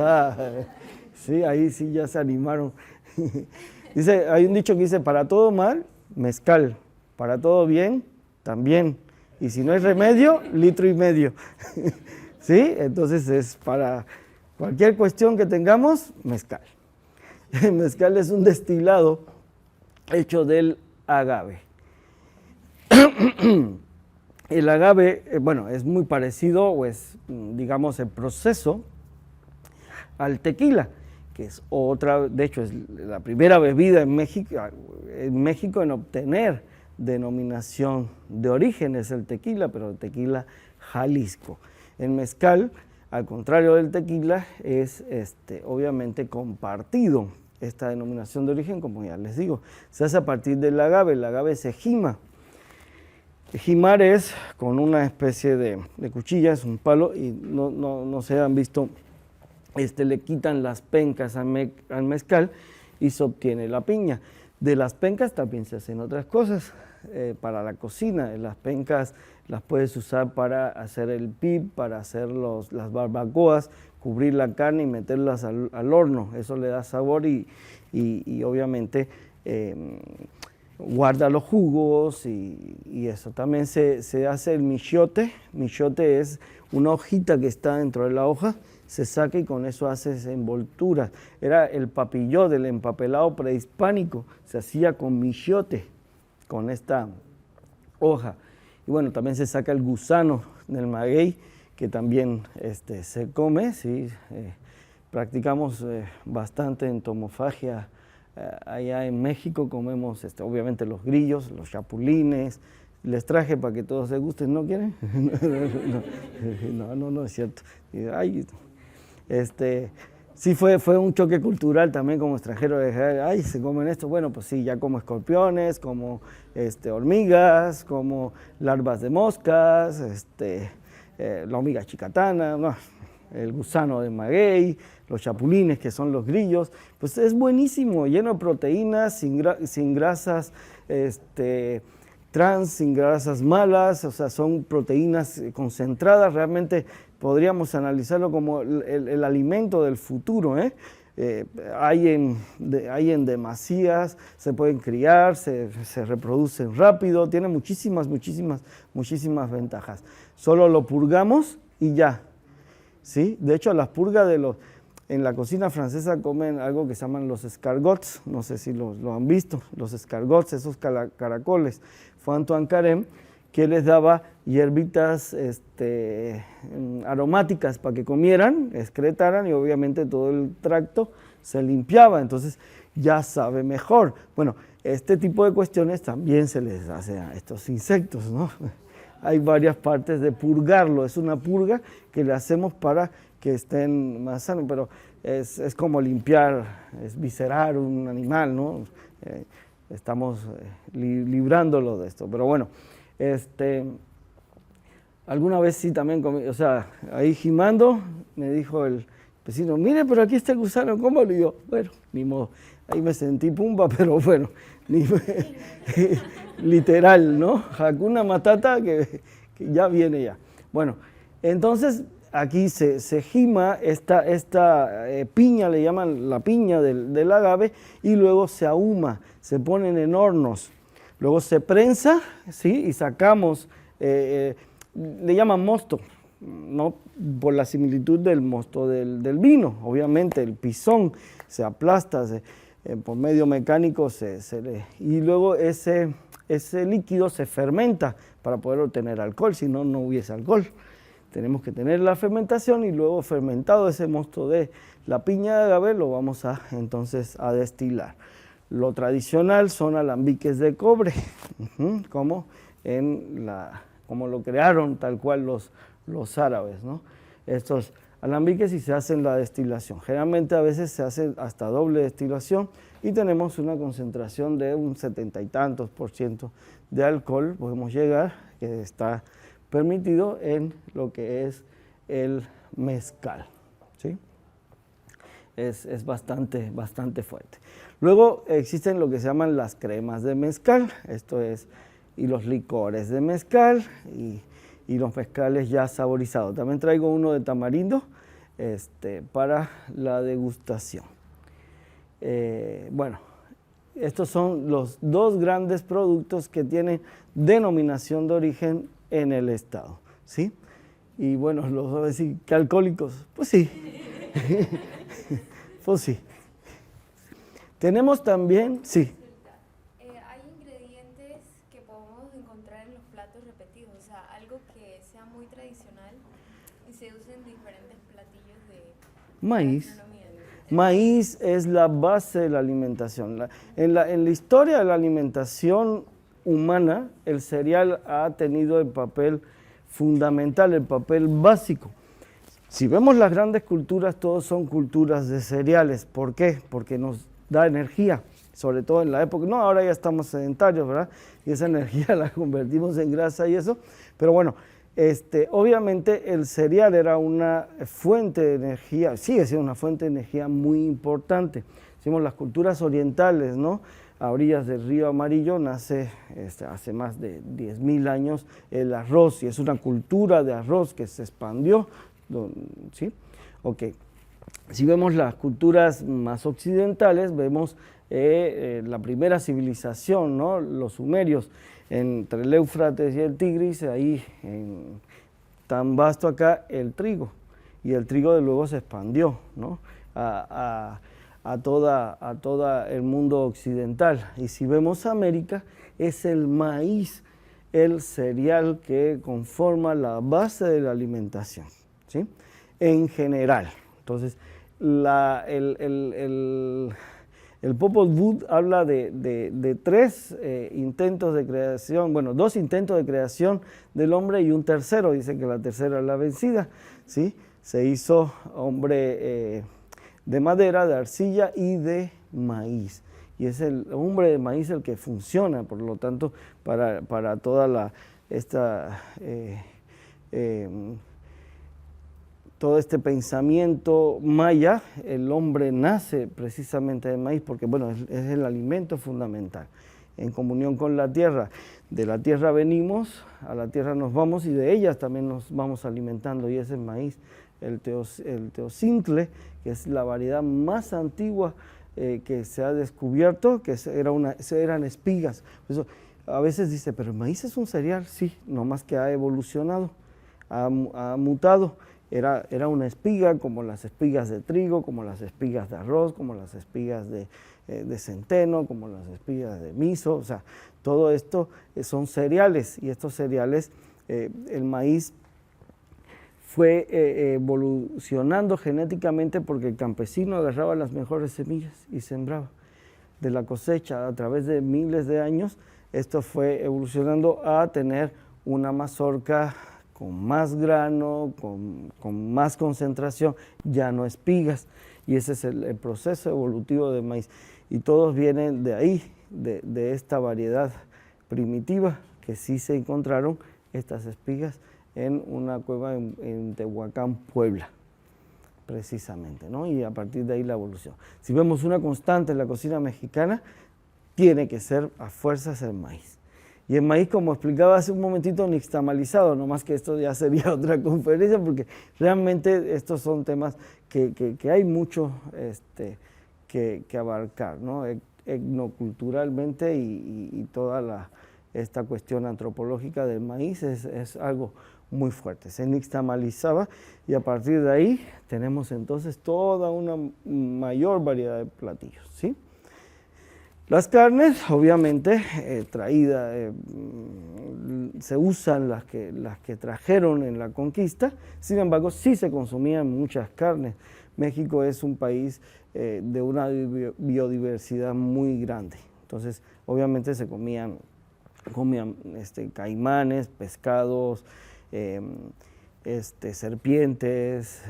sí, ahí sí ya se animaron. Dice, hay un dicho que dice, para todo mal, mezcal, para todo bien, también, y si no hay remedio, 1,5 litros. ¿Sí? Entonces es para cualquier cuestión que tengamos, mezcal. El mezcal es un destilado hecho del agave. El agave, bueno, es muy parecido, o es, digamos, el proceso al tequila, que es otra, de hecho, es la primera bebida en México en obtener denominación de origen, es el tequila, pero el tequila Jalisco. El mezcal, al contrario del tequila, es obviamente compartido. Esta denominación de origen, como ya les digo, se hace a partir del agave. El agave se jima. Jimar es con una especie de cuchilla, es un palo, y no se han visto, le quitan las pencas al mezcal y se obtiene la piña. De las pencas también se hacen otras cosas para la cocina. Las pencas las puedes usar para hacer el pip, para hacer las barbacoas, cubrir la carne y meterlas al horno. Eso le da sabor y obviamente guarda los jugos y eso. También se hace el michote. Michote es una hojita que está dentro de la hoja, se saca y con eso haces envolturas. Era el papillot del empapelado prehispánico, se hacía con michote, con esta hoja. Y bueno, también se saca el gusano del maguey, que también se come, ¿sí? Practicamos bastante entomofagia. Allá en México comemos obviamente los grillos, los chapulines. Les traje para que todos se gusten, ¿no quieren? No es cierto. Sí fue un choque cultural también como extranjero, ay, se comen esto, bueno, pues sí, ya como escorpiones, como hormigas, como larvas de moscas, la hormiga chicatana, no, el gusano de maguey, los chapulines que son los grillos, pues es buenísimo, lleno de proteínas, sin grasas trans, sin grasas malas, o sea, son proteínas concentradas, realmente podríamos analizarlo como el alimento del futuro, hay en demasías, se pueden criar, se reproducen rápido, tiene muchísimas ventajas. Solo lo purgamos y ya, ¿sí? De hecho, las purgas en la cocina francesa comen algo que se llaman los escargots, no sé si lo han visto, los escargots, esos caracoles. Fue Antoine Carême que les daba hierbitas aromáticas para que comieran, excretaran y obviamente todo el tracto se limpiaba, entonces ya sabe mejor. Bueno, este tipo de cuestiones también se les hace a estos insectos, ¿no? Hay varias partes de purgarlo, es una purga que le hacemos para que estén más sanos, pero es como limpiar, es viscerar un animal, ¿no? Estamos librándolo de esto, pero bueno, alguna vez sí también comí, o sea, ahí gimando, me dijo el vecino, mire, pero aquí está el gusano, ¿cómo? Y yo, bueno, ni modo, ahí me sentí pumba, pero bueno, literal, ¿no? Hakuna Matata, que ya viene ya. Bueno, entonces aquí se gima esta piña, le llaman la piña del agave, y luego se ahuma, se ponen en hornos, luego se prensa, ¿sí? Y sacamos, le llaman mosto, ¿no? Por la similitud del mosto del vino, obviamente el pisón se aplasta, por medio mecánico y luego ese líquido se fermenta para poder obtener alcohol, si no, no hubiese alcohol. Tenemos que tener la fermentación y luego fermentado ese mosto de la piña de agave lo vamos entonces a destilar. Lo tradicional son alambiques de cobre, como como lo crearon tal cual los árabes, ¿no? Estos alambiques y se hacen la destilación. Generalmente a veces se hace hasta doble destilación y tenemos una concentración de un 70 y tantos % de alcohol, podemos llegar, que está permitido en lo que es el mezcal, ¿sí? Es bastante fuerte. Luego existen lo que se llaman las cremas de mezcal, y los licores de mezcal y los mezcales ya saborizados. También traigo uno de tamarindo para la degustación. Bueno, estos son los dos grandes productos que tienen denominación de origen en el estado, ¿sí? Y bueno, los voy a decir que alcohólicos, pues sí, pues sí. Tenemos también, sí. Hay ingredientes que podemos encontrar en los platos repetidos, o sea, algo que sea muy tradicional y se use en diferentes platillos de Maíz. gastronomía. Maíz es la base de la alimentación. En la historia de la alimentación humana, el cereal ha tenido el papel fundamental, el papel básico. Si vemos las grandes culturas, todos son culturas de cereales. ¿Por qué? Porque nos da energía, sobre todo en la época. No, ahora ya estamos sedentarios, ¿verdad? Y esa energía la convertimos en grasa y eso. Pero bueno, obviamente el cereal era una fuente de energía, sigue siendo una fuente de energía muy importante. Decimos las culturas orientales, ¿no? A orillas del río Amarillo nace hace más de 10.000 años el arroz, y es una cultura de arroz que se expandió, ¿sí? Ok. Si vemos las culturas más occidentales, vemos la primera civilización, ¿no? Los sumerios, entre el Éufrates y el Tigris, ahí tan vasto acá el trigo, y el trigo de luego se expandió, ¿no? a todo el mundo occidental. Y si vemos América, es el maíz, el cereal que conforma la base de la alimentación, ¿sí? En general. Entonces, el Popol Vuh habla de tres intentos de creación, bueno, 2 intentos de creación del hombre y un tercero, dice que la tercera es la vencida, ¿sí? Se hizo hombre de madera, de arcilla y de maíz. Y es el hombre de maíz el que funciona, por lo tanto, para toda todo este pensamiento maya. El hombre nace precisamente de maíz porque, bueno, es el alimento fundamental, en comunión con la tierra. De la tierra venimos, a la tierra nos vamos y de ellas también nos vamos alimentando, y ese es maíz. El teocintle, que es la variedad más antigua que se ha descubierto, que eran espigas. Por eso, a veces dice, pero el maíz es un cereal, sí, nomás que ha evolucionado, ha mutado. Era una espiga, como las espigas de trigo, como las espigas de arroz, como las espigas de centeno, como las espigas de miso. O sea, todo esto son cereales, y estos cereales, el maíz fue evolucionando genéticamente porque el campesino agarraba las mejores semillas y sembraba. De la cosecha, a través de miles de años, esto fue evolucionando a tener una mazorca con más grano, con más concentración, ya no espigas. Y ese es el proceso evolutivo del maíz. Y todos vienen de ahí, de esta variedad primitiva, que sí se encontraron estas espigas en una cueva en Tehuacán, Puebla, precisamente, ¿no? Y a partir de ahí la evolución. Si vemos una constante en la cocina mexicana, tiene que ser a fuerzas el maíz. Y el maíz, como explicaba hace un momentito, nixtamalizado, no más que esto ya sería otra conferencia, porque realmente estos son temas que hay mucho que abarcar, ¿no? Etnoculturalmente y toda esta cuestión antropológica del maíz es algo muy fuerte. Se nixtamalizaba y a partir de ahí tenemos entonces toda una mayor variedad de platillos, ¿sí? Las carnes, obviamente, traídas, se usan las que trajeron en la conquista. Sin embargo, sí se consumían muchas carnes. México es un país de una biodiversidad muy grande. Entonces, obviamente se comían comían caimanes, pescados, serpientes,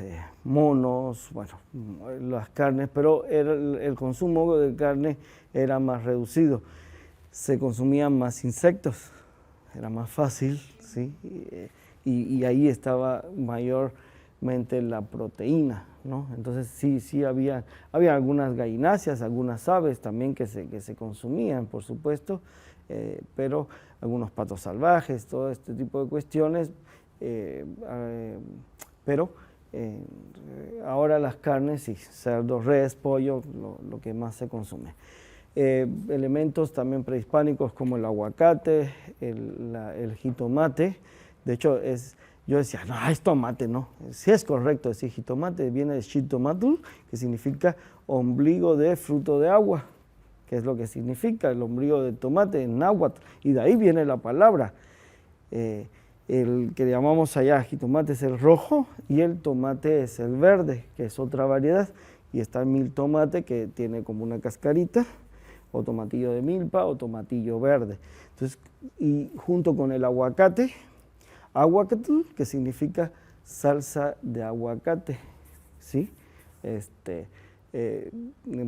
monos, bueno, las carnes, pero el consumo de carne era más reducido. Se consumían más insectos, era más fácil, ¿sí? Y ahí estaba mayormente la proteína, ¿no? Entonces sí había algunas gallináceas, algunas aves también que se consumían, por supuesto, pero algunos patos salvajes, todo este tipo de cuestiones, pero ahora las carnes, sí, cerdo, res, pollo, lo que más se consume. Elementos también prehispánicos como el aguacate, el jitomate. De hecho, yo decía, no, es tomate, no. Sí es correcto decir jitomate, viene de xitomatl, que significa ombligo de fruto de agua, que es lo que significa el ombligo de tomate en náhuatl, y de ahí viene la palabra. El que llamamos allá jitomate es el rojo y el tomate es el verde, que es otra variedad, y está el miltomate, que tiene como una cascarita, o tomatillo de milpa o tomatillo verde. Entonces, y junto con el aguacate, aguacatl, que significa salsa de aguacate, ¿sí?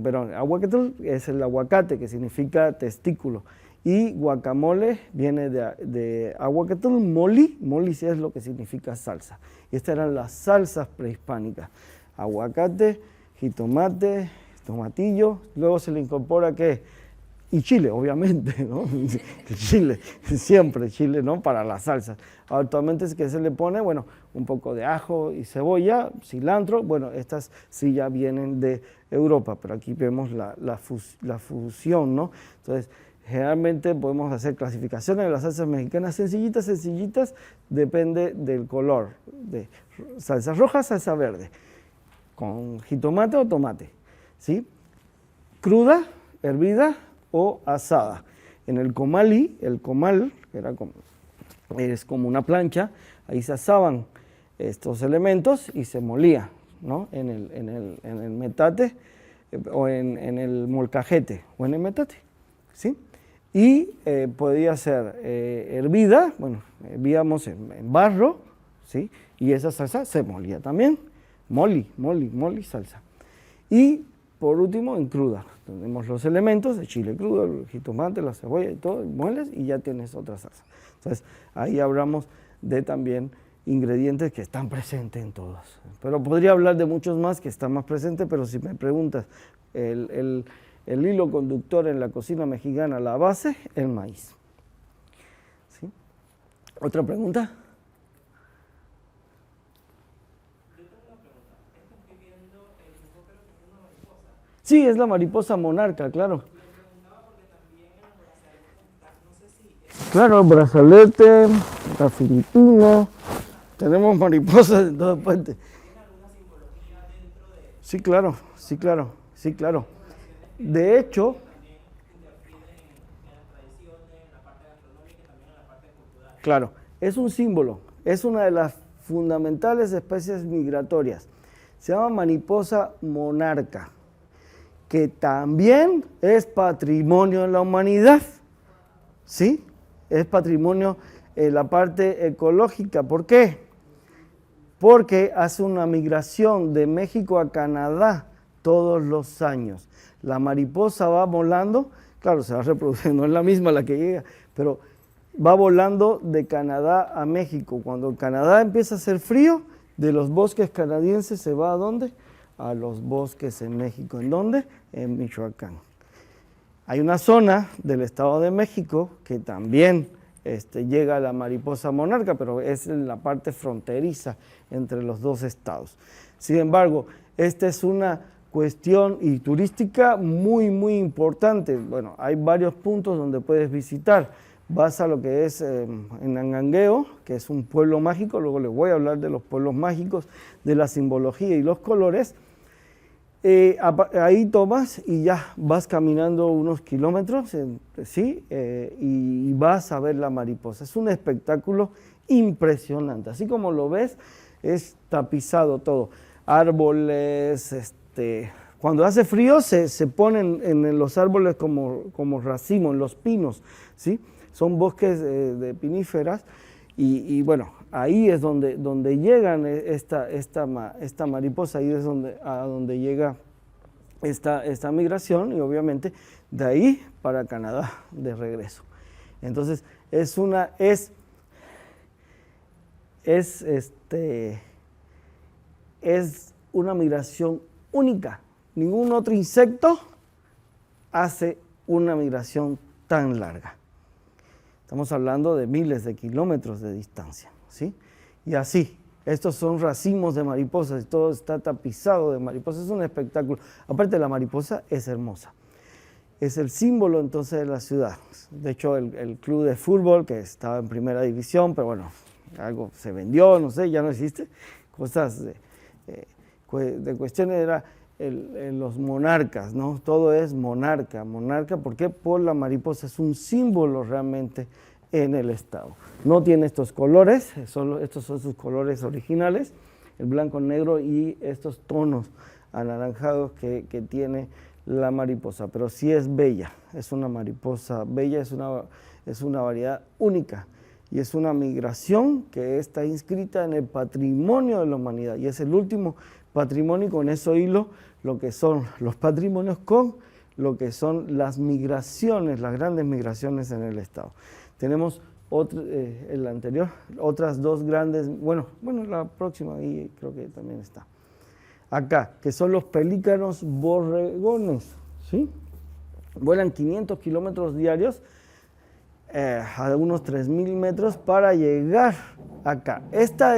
Perdón, aguacatl es el aguacate, que significa testículo, y guacamole viene de aguacatl, moli sí es lo que significa salsa. Y estas eran las salsas prehispánicas: aguacate, jitomate, tomatillo, luego se le incorpora ¿qué? Y chile, obviamente, ¿no? Chile, siempre chile, ¿no? Para la salsa. Actualmente es que se le pone, bueno, un poco de ajo y cebolla, cilantro. Bueno, estas sí ya vienen de Europa, pero aquí vemos la fusión, ¿no? Entonces, generalmente podemos hacer clasificaciones de las salsas mexicanas sencillitas, depende del color, de salsa roja, salsa verde, con jitomate o tomate, ¿sí? Cruda, hervida o asada. En el comalí, el comal, es como una plancha, ahí se asaban estos elementos y se molía, ¿no? En el metate o en el molcajete o en el metate, ¿sí? Y podía ser hervida, bueno, hervíamos en barro, ¿sí? Y esa salsa se molía también, moli, salsa. Y por último, en cruda, tenemos los elementos, el chile crudo, el jitomate, la cebolla y todo, mueles y ya tienes otra salsa. Entonces, ahí hablamos de también ingredientes que están presentes en todos. Pero podría hablar de muchos más que están más presentes, pero si me preguntas, el hilo conductor en la cocina mexicana, la base, el maíz. ¿Sí? ¿Otra pregunta? Sí, es la mariposa monarca, claro. Claro, brazalete, la filipina, tenemos mariposas en todas partes. Sí, claro. De hecho, claro, es un símbolo, es una de las fundamentales especies migratorias. Se llama mariposa monarca, que también es patrimonio de la humanidad, ¿sí? Es patrimonio en la parte ecológica. ¿Por qué? Porque hace una migración de México a Canadá todos los años. La mariposa va volando, claro, se va reproduciendo, no es la misma la que llega, pero va volando de Canadá a México. Cuando Canadá empieza a hacer frío, de los bosques canadienses se va ¿a dónde? A los bosques en México. ¿En dónde? En Michoacán. Hay una zona del Estado de México que también llega a la mariposa monarca, pero es en la parte fronteriza entre los dos estados. Sin embargo, esta es una cuestión y turística muy, muy importante. Bueno, hay varios puntos donde puedes visitar. Vas a lo que es en Angangueo, que es un pueblo mágico, luego les voy a hablar de los pueblos mágicos, de la simbología y los colores. Ahí tomas y ya vas caminando unos kilómetros, ¿sí? Y vas a ver la mariposa. Es un espectáculo impresionante. Así como lo ves, es tapizado todo. Árboles, cuando hace frío se ponen en los árboles como racimo, en los pinos, ¿sí? son bosques de piníferas y bueno, ahí es donde llegan esta mariposa, ahí es donde llega esta migración y obviamente de ahí para Canadá de regreso. Entonces es una migración única. Ningún otro insecto hace una migración tan larga. Estamos hablando de miles de kilómetros de distancia, ¿sí? Y así, estos son racimos de mariposas, todo está tapizado de mariposas, es un espectáculo. Aparte, la mariposa es hermosa. Es el símbolo entonces de la ciudad. De hecho, el club de fútbol, que estaba en primera división, pero bueno, algo se vendió, no sé, ya no existe. Cosas de cuestiones era los monarcas, ¿no? Todo es monarca. Monarca, ¿por qué? Por la mariposa, es un símbolo realmente en el estado. No tiene estos colores, estos son sus colores originales, el blanco, negro y estos tonos anaranjados que tiene la mariposa, pero sí es bella, es una mariposa bella, es una variedad única y es una migración que está inscrita en el patrimonio de la humanidad y es el último patrimonio y con eso hilo lo que son los patrimonios con lo que son las migraciones, las grandes migraciones en el estado. Tenemos el anterior, otras dos grandes, bueno, la próxima ahí creo que también está. Acá, que son los pelícanos borregones, ¿sí? Vuelan 500 kilómetros diarios a unos 3.000 metros para llegar acá. Esta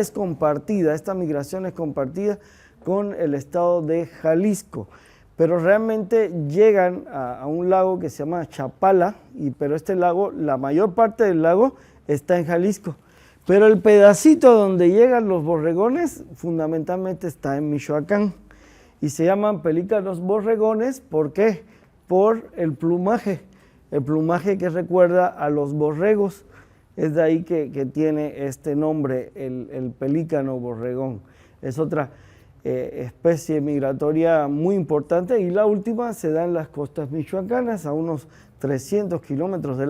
migración es compartida con el estado de Jalisco, pero realmente llegan a un lago que se llama Chapala, pero este lago, la mayor parte del lago está en Jalisco. Pero el pedacito donde llegan los borregones fundamentalmente está en Michoacán y se llaman pelícanos borregones, ¿por qué? Por el plumaje que recuerda a los borregos, es de ahí que tiene este nombre, el pelícano borregón. Es otra especie migratoria muy importante y la última se da en las costas michoacanas, a unos 300 kilómetros de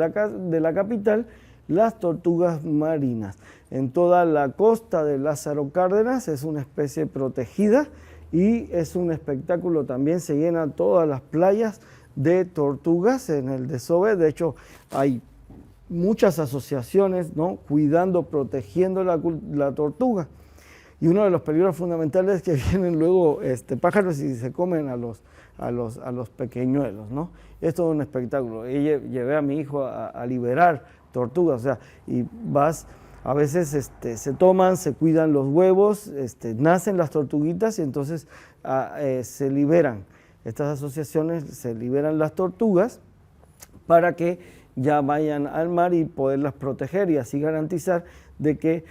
la capital, las tortugas marinas. En toda la costa de Lázaro Cárdenas es una especie protegida y es un espectáculo también, se llenan todas las playas de tortugas en el desove. De hecho, hay muchas asociaciones, ¿no?, cuidando, protegiendo la tortuga. Y uno de los peligros fundamentales es que vienen luego pájaros y se comen a los pequeñuelos, ¿no? Es todo un espectáculo. Llevé a mi hijo a liberar tortugas, o sea, y a veces se toman, se cuidan los huevos, nacen las tortuguitas y entonces se liberan. Estas asociaciones se liberan las tortugas para que ya vayan al mar y poderlas proteger y así garantizar de que,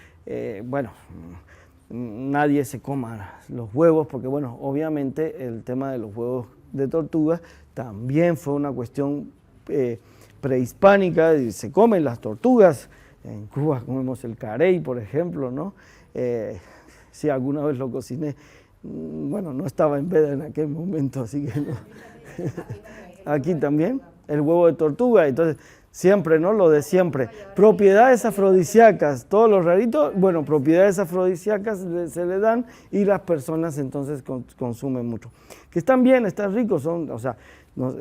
nadie se coma los huevos, porque bueno, obviamente el tema de los huevos de tortuga también fue una cuestión prehispánica, y se comen las tortugas. En Cuba comemos el carey, por ejemplo, ¿no? Sí, alguna vez lo cociné, bueno, no estaba en veda en aquel momento, así que no. Aquí también, el huevo de tortuga, entonces siempre, ¿no? Lo de siempre. Propiedades afrodisíacas, todos los raritos, bueno, propiedades afrodisíacas se le dan y las personas entonces consumen mucho. Que están bien, están ricos,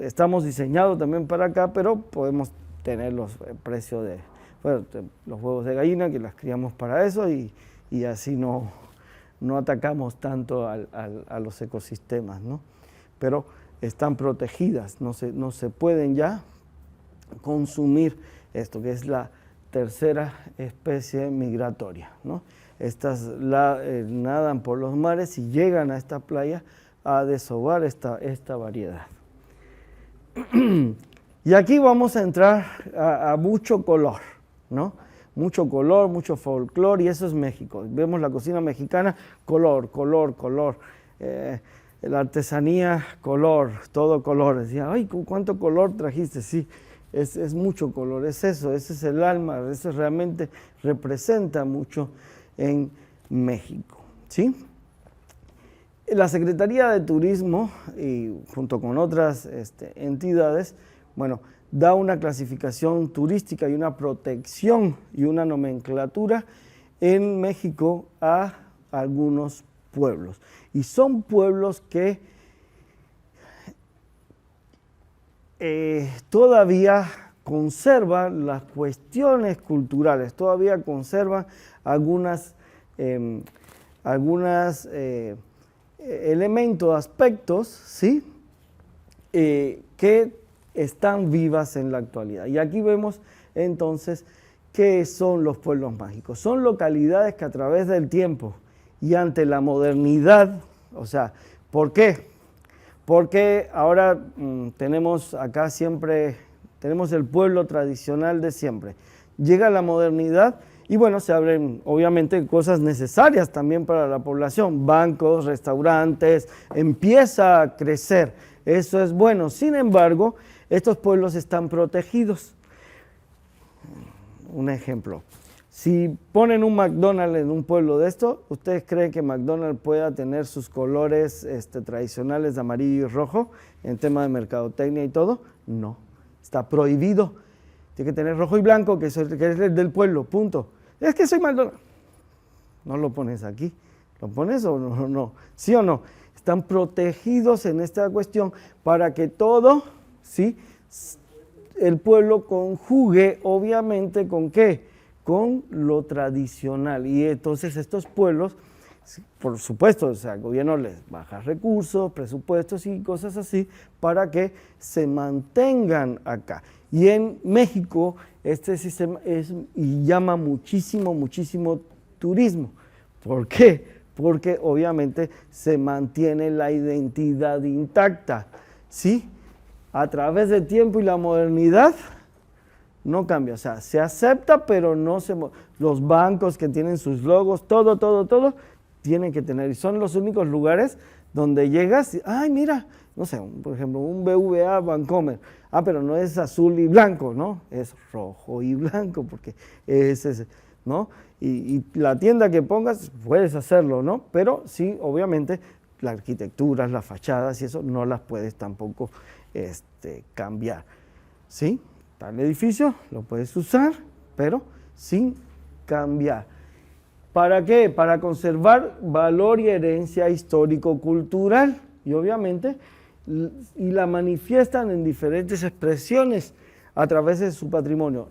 estamos diseñados también para acá, pero podemos tener los precios de los huevos de gallina, que las criamos para eso y así no atacamos tanto a los ecosistemas, ¿no? Pero están protegidas, no se pueden ya consumir esto, que es la tercera especie migratoria, ¿no? Estas nadan por los mares y llegan a esta playa a desovar esta variedad. Y aquí vamos a entrar a mucho color, ¿no? Mucho color, mucho folclore, y eso es México. Vemos la cocina mexicana, color, color, color. La artesanía, color, todo color. Decía, ay, ¿cuánto color trajiste? Sí, es mucho color, es eso, ese es el alma, eso realmente representa mucho en México, ¿sí? La Secretaría de Turismo, y junto con otras entidades, bueno, da una clasificación turística y una protección y una nomenclatura en México a algunos pueblos. Y son pueblos que todavía conservan las cuestiones culturales, todavía conservan algunos elementos, aspectos, ¿sí? Que están vivas en la actualidad. Y aquí vemos entonces qué son los pueblos mágicos. Son localidades que a través del tiempo y ante la modernidad, o sea, ¿por qué? Porque ahora tenemos acá siempre, tenemos el pueblo tradicional de siempre. Llega la modernidad y bueno, se abren obviamente cosas necesarias también para la población, bancos, restaurantes, empieza a crecer, eso es bueno. Sin embargo, estos pueblos están protegidos. Un ejemplo, si ponen un McDonald's en un pueblo de esto, ¿ustedes creen que McDonald's pueda tener sus colores tradicionales de amarillo y rojo en tema de mercadotecnia y todo? No, está prohibido. Tiene que tener rojo y blanco, que es el del pueblo, punto. Es que soy McDonald's. No lo pones aquí. ¿Lo pones o no? No. ¿Sí o no? Están protegidos en esta cuestión para que todo, ¿sí?, el pueblo conjugue, obviamente, ¿con qué? Con lo tradicional. Y entonces estos pueblos, por supuesto, o sea, el gobierno les baja recursos, presupuestos y cosas así para que se mantengan acá. Y en México este sistema y llama muchísimo turismo. ¿Por qué? Porque obviamente se mantiene la identidad intacta, ¿sí? A través del tiempo y la modernidad no cambia, o sea, se acepta, pero no se... Los bancos que tienen sus logos, todo, tienen que tener, y son los únicos lugares donde llegas y, ay, mira, no sé, por ejemplo, un BVA Bancomer, pero no es azul y blanco, ¿no? Es rojo y blanco, porque es ese, ¿no? Y la tienda que pongas, puedes hacerlo, ¿no? Pero sí, obviamente, las arquitecturas, las fachadas y eso, no las puedes tampoco cambiar, ¿sí? Tal edificio lo puedes usar, pero sin cambiar. ¿Para qué? Para conservar valor y herencia histórico-cultural y obviamente y la manifiestan en diferentes expresiones a través de su patrimonio.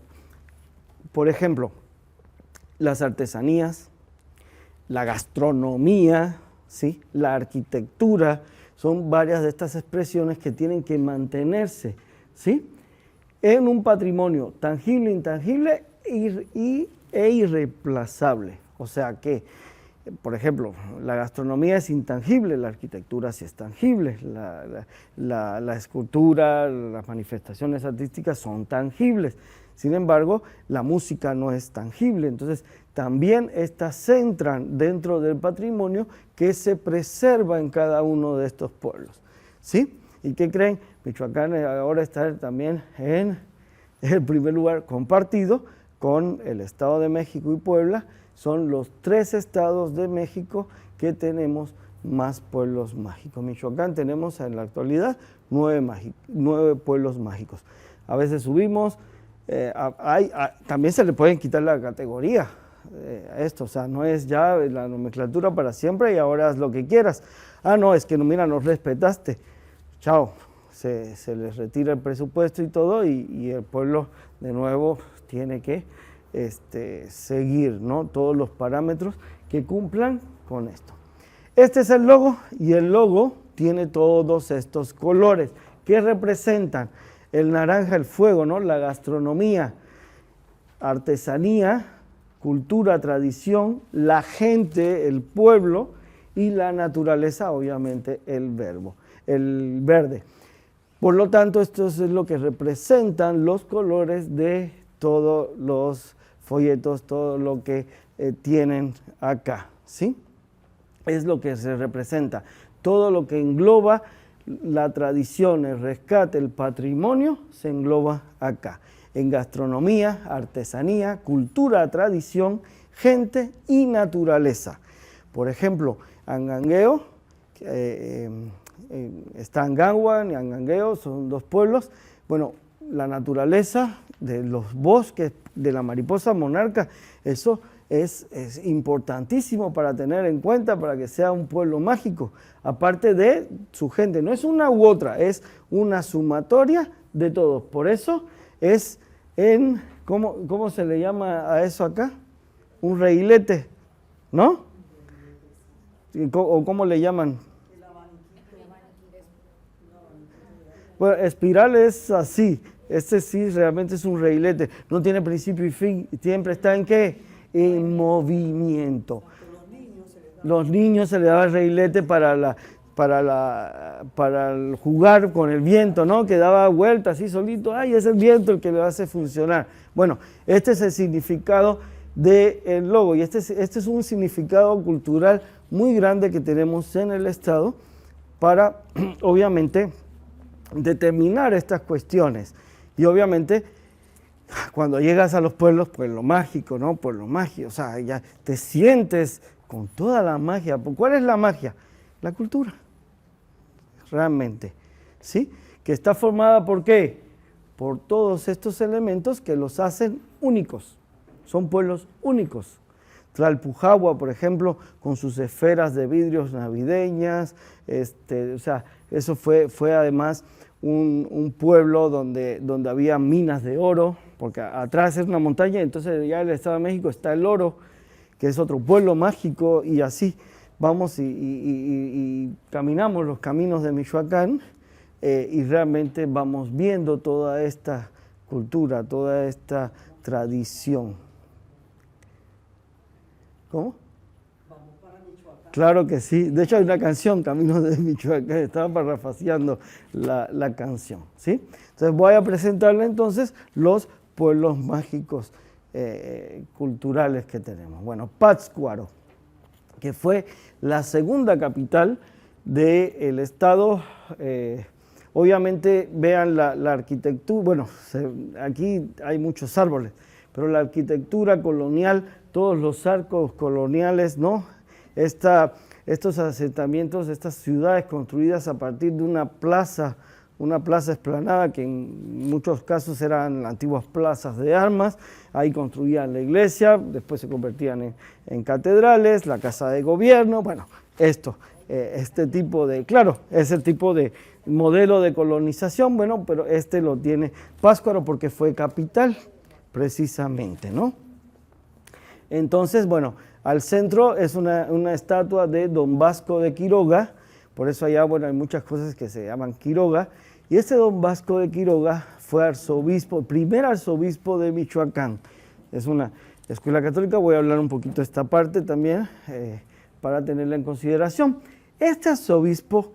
Por ejemplo, las artesanías, la gastronomía, ¿sí?, la arquitectura, son varias de estas expresiones que tienen que mantenerse, ¿sí?, en un patrimonio tangible, intangible e irreemplazable. O sea que, por ejemplo, la gastronomía es intangible, la arquitectura sí es tangible, la escultura, las manifestaciones artísticas son tangibles. Sin embargo, la música no es tangible, entonces también estas se entran dentro del patrimonio que se preserva en cada uno de estos pueblos, ¿sí? ¿Y qué creen? Michoacán ahora está también en el primer lugar compartido con el Estado de México y Puebla. Son los 3 estados de México que tenemos más pueblos mágicos. Michoacán tenemos en la actualidad 9 pueblos mágicos. A veces subimos, también se le pueden quitar la categoría a esto, o sea, no es ya la nomenclatura para siempre y ahora haz lo que quieras. No, es que no, mira, no respetaste. Chao, se les retira el presupuesto y todo y el pueblo de nuevo tiene que seguir, ¿no?, todos los parámetros que cumplan con esto. Este es el logo y el logo tiene todos estos colores que representan el naranja, el fuego, ¿no?, la gastronomía, artesanía, cultura, tradición, la gente, el pueblo y la naturaleza, obviamente el verde. Por lo tanto, esto es lo que representan los colores de todos los folletos, todo lo que tienen acá, ¿sí? Es lo que se representa, todo lo que engloba la tradición, el rescate, el patrimonio, se engloba acá. En gastronomía, artesanía, cultura, tradición, gente y naturaleza. Por ejemplo, Angangueo, está Anganguan y Angangueo, son 2 pueblos. Bueno, la naturaleza, de los bosques, de la mariposa monarca, eso es importantísimo para tener en cuenta, para que sea un pueblo mágico, aparte de su gente. No es una u otra, es una sumatoria de todos. Por eso es ¿cómo se le llama a eso acá? Un reguilete, ¿no? ¿O cómo le llaman? Bueno, espiral es así. Este sí realmente es un reguilete. No tiene principio y fin. Siempre está ¿en qué? En movimiento. Los niños se les daba el reguilete para jugar con el viento, ¿no? Que daba vueltas así solito. ¡Ay, es el viento el que lo hace funcionar! Bueno, este es el significado del logo. Y este es un significado cultural muy grande que tenemos en el Estado para, obviamente, determinar estas cuestiones. Y obviamente, cuando llegas a los pueblos, pueblo mágico, ¿no? Pueblo mágico, o sea, ya te sientes con toda la magia. ¿Cuál es la magia? La cultura, realmente, ¿sí? Que está formada ¿por qué? Por todos estos elementos que los hacen únicos. Son pueblos únicos. Tlalpujahua, por ejemplo, con sus esferas de vidrios navideñas, o sea, eso fue además un pueblo donde había minas de oro, porque atrás es una montaña, entonces ya en el Estado de México está el oro, que es otro pueblo mágico, y así vamos y caminamos los caminos de Michoacán, y realmente vamos viendo toda esta cultura, toda esta tradición. ¿Cómo? Vamos para Michoacán. Claro que sí. De hecho hay una canción, Caminos de Michoacán, estaba parafraseando la canción, ¿sí? Entonces voy a presentarle entonces los pueblos mágicos culturales que tenemos. Bueno, Pátzcuaro, que fue la segunda capital del estado. Obviamente vean la arquitectura, bueno, aquí hay muchos árboles, pero la arquitectura colonial, todos los arcos coloniales, ¿no? Estos asentamientos, estas ciudades construidas a partir de una plaza explanada, que en muchos casos eran antiguas plazas de armas. Ahí construían la iglesia, después se convertían en catedrales, la casa de gobierno. Bueno, este tipo de, claro, es el tipo de modelo de colonización, bueno, pero lo tiene Pátzcuaro porque fue capital, precisamente, ¿no? Entonces, bueno, al centro es una estatua de Don Vasco de Quiroga, por eso allá, bueno, hay muchas cosas que se llaman Quiroga, y ese Don Vasco de Quiroga fue arzobispo, primer arzobispo de Michoacán. Es una escuela católica, voy a hablar un poquito de esta parte también, para tenerla en consideración. Este arzobispo,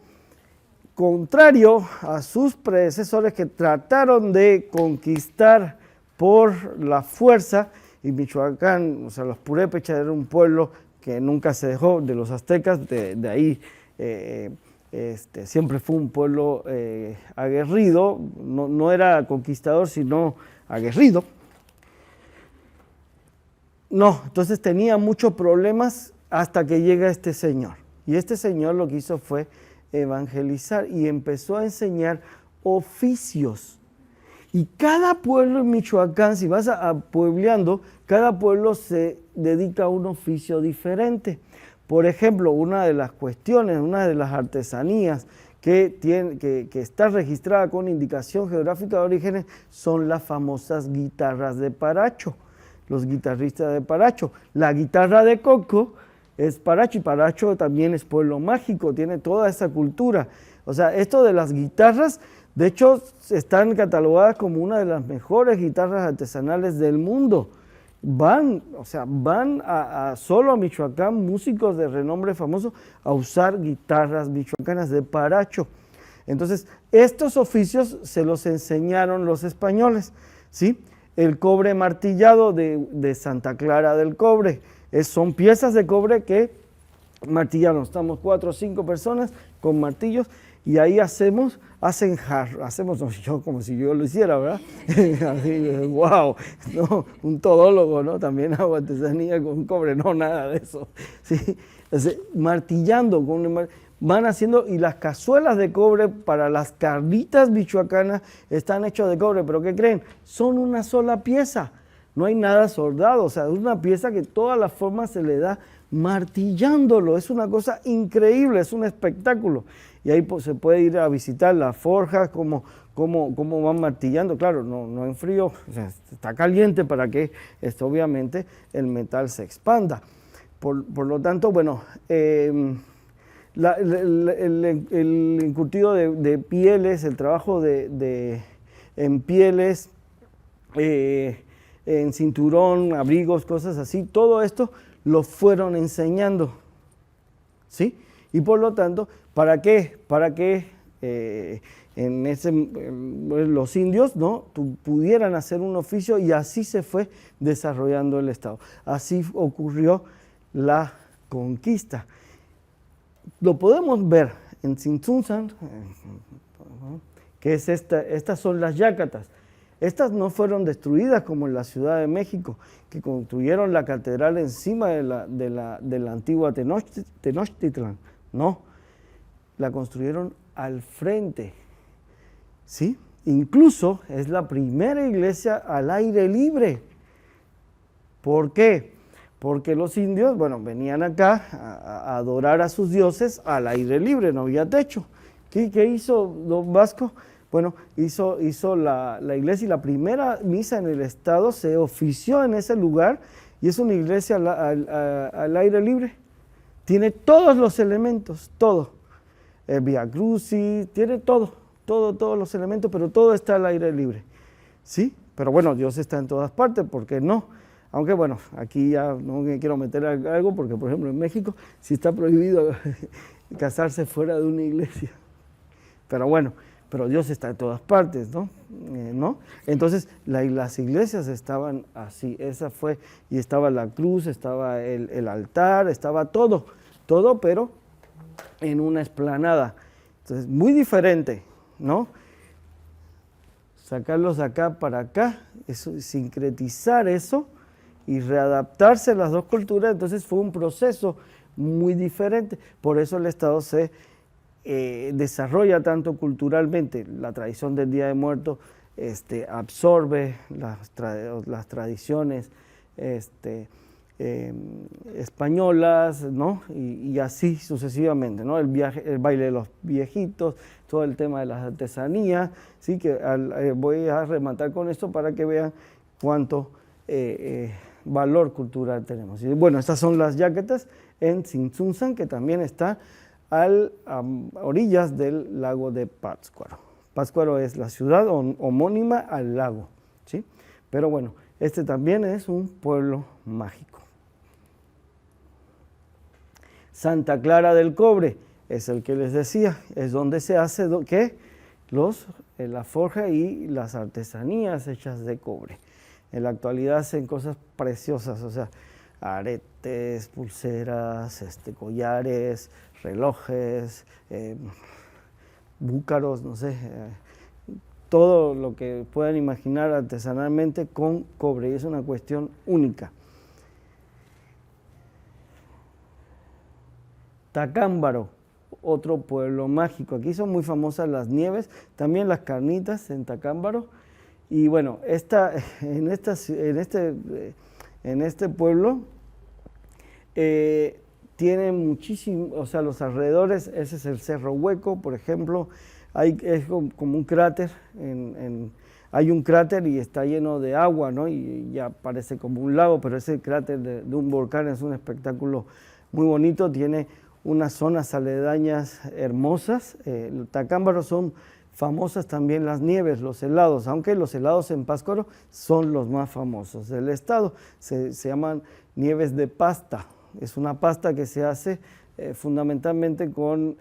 contrario a sus predecesores que trataron de conquistar por la fuerza, y Michoacán, o sea, los purépechas era un pueblo que nunca se dejó de los aztecas, de ahí siempre fue un pueblo aguerrido, no era conquistador, sino aguerrido. No, entonces tenía muchos problemas hasta que llega este señor. Y este señor lo que hizo fue evangelizar y empezó a enseñar oficios. Y cada pueblo en Michoacán, si vas puebleando, cada pueblo se dedica a un oficio diferente. Por ejemplo, una de las cuestiones, una de las artesanías que está registrada con indicación geográfica de orígenes son las famosas guitarras de Paracho, los guitarristas de Paracho. La guitarra de coco es Paracho, y Paracho también es pueblo mágico, tiene toda esa cultura. O sea, esto de las guitarras, de hecho, están catalogadas como una de las mejores guitarras artesanales del mundo. Van solo a Michoacán músicos de renombre famoso a usar guitarras michoacanas de Paracho. Entonces, estos oficios se los enseñaron los españoles, ¿sí? El cobre martillado de Santa Clara del Cobre. Son piezas de cobre que martillaron. Estamos 4 o 5 personas con martillos y ahí hacen jarros, yo como si yo lo hiciera, ¿verdad? Así, wow, no, un todólogo, ¿no? También hago artesanía con cobre, no, nada de eso, ¿sí? Entonces, martillando, van haciendo, y las cazuelas de cobre para las carnitas michoacanas están hechas de cobre, pero ¿qué creen? Son una sola pieza, no hay nada soldado, o sea, es una pieza que todas las formas se le da martillándolo, es una cosa increíble, es un espectáculo. Y ahí se puede ir a visitar las forjas, cómo van martillando, claro, no en frío, o sea, está caliente para que obviamente el metal se expanda. Por lo tanto, bueno, el encurtido de pieles, el trabajo en pieles, en cinturón, abrigos, cosas así, todo esto lo fueron enseñando, ¿sí? Y por lo tanto, ¿para qué? Para que los indios, ¿no?, pudieran hacer un oficio, y así se fue desarrollando el Estado. Así ocurrió la conquista. Lo podemos ver en Tzintzuntzan, que es estas son las yácatas. Estas no fueron destruidas como en la Ciudad de México, que construyeron la catedral encima de la antigua Tenochtitlan. No, la construyeron al frente, ¿sí? Incluso es la primera iglesia al aire libre. ¿Por qué? Porque los indios, bueno, venían acá a adorar a sus dioses al aire libre, no había techo. ¿Qué hizo don Vasco? Bueno, hizo la iglesia, y la primera misa en el Estado se ofició en ese lugar, y es una iglesia al aire libre. Tiene todos los elementos, todo. El Via Crucis, tiene todos los elementos, pero todo está al aire libre. ¿Sí? Pero bueno, Dios está en todas partes, ¿por qué no? Aunque bueno, aquí ya no me quiero meter algo, porque por ejemplo en México sí está prohibido casarse fuera de una iglesia. Pero bueno, pero Dios está en todas partes, ¿no? Entonces las iglesias estaban así, esa fue, y estaba la cruz, estaba el altar, estaba todo, pero en una explanada. Entonces, muy diferente, ¿no? Sacarlos de acá para acá, eso, sincretizar eso y readaptarse a las dos culturas, entonces fue un proceso muy diferente. Por eso el Estado se desarrolla tanto culturalmente. La tradición del Día de Muertos absorbe las tradiciones españolas, ¿no? Y así sucesivamente, ¿no? El baile de los viejitos, todo el tema de las artesanías, ¿sí? Que voy a rematar con esto para que vean cuánto valor cultural tenemos. Y bueno, estas son las yácatas en Tzintzuntzan, que también está a orillas del lago de Pátzcuaro. Pátzcuaro es la ciudad homónima al lago, ¿sí? Pero bueno, este también es un pueblo mágico. Santa Clara del Cobre es el que les decía, es donde se hace la forja y las artesanías hechas de cobre. En la actualidad hacen cosas preciosas, o sea, aretes, pulseras, collares, relojes, búcaros, no sé, todo lo que puedan imaginar artesanalmente con cobre, y es una cuestión única. Tacámbaro, otro pueblo mágico. Aquí son muy famosas las nieves, también las carnitas en Tacámbaro. Y bueno, en este pueblo tiene muchísimo, o sea, los alrededores, ese es el Cerro Hueco, por ejemplo, es como un cráter, hay un cráter y está lleno de agua, ¿no? Y ya parece como un lago, pero ese cráter de un volcán es un espectáculo muy bonito, tiene unas zonas aledañas hermosas. Tacámbaro son famosas también las nieves, los helados, aunque los helados en Pátzcuaro son los más famosos del estado. Se llaman nieves de pasta. Es una pasta que se hace fundamentalmente con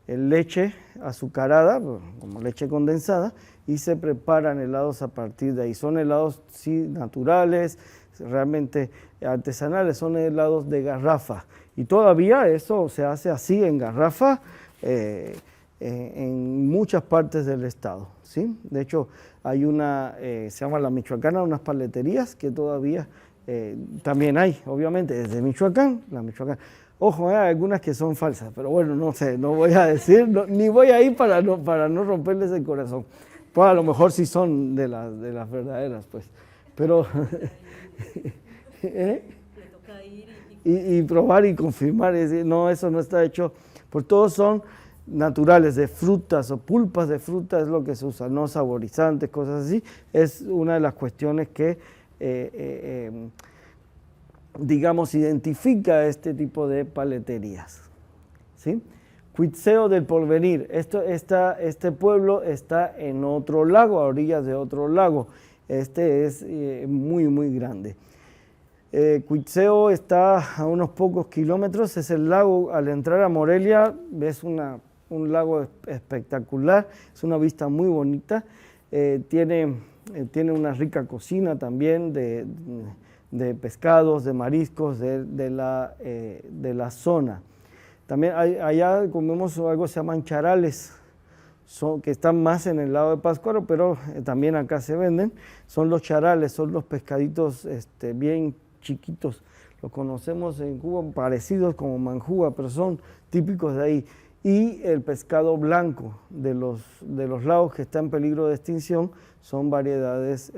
leche azucarada, como leche condensada, y se preparan helados a partir de ahí. Son helados, sí, naturales, realmente artesanales, son helados de garrafa. Y todavía eso se hace así en garrafa en muchas partes del estado, ¿sí? De hecho, hay se llama La Michoacana, unas paleterías que todavía también hay, obviamente, desde Michoacán, la Michoacán. Ojo, hay algunas que son falsas, pero bueno, no sé, no voy a decir, ni voy a ir para no romperles el corazón. Pues a lo mejor sí son de las verdaderas, pues. Pero ¿eh? Le toca ir y probar y confirmar, y decir, no, eso no está hecho, pues todos son naturales, de frutas o pulpas de frutas es lo que se usa, no saborizantes, cosas así. Es una de las cuestiones que, digamos, identifica este tipo de paleterías, ¿sí? Cuitzeo del Porvenir, este pueblo está en otro lago, a orillas de otro lago. Este es muy, muy grande. Cuitzeo está a unos pocos kilómetros, es el lago, al entrar a Morelia, ves un lago espectacular, es una vista muy bonita, tiene una rica cocina también de pescados, de mariscos de la zona. También allá comemos algo que se llaman charales, que están más en el lado de Pátzcuaro, pero también acá se venden. Son los charales, son los pescaditos bien chiquitos. Los conocemos en Cuba parecidos como manjúa, pero son típicos de ahí. Y el pescado blanco de los lagos que están en peligro de extinción son variedades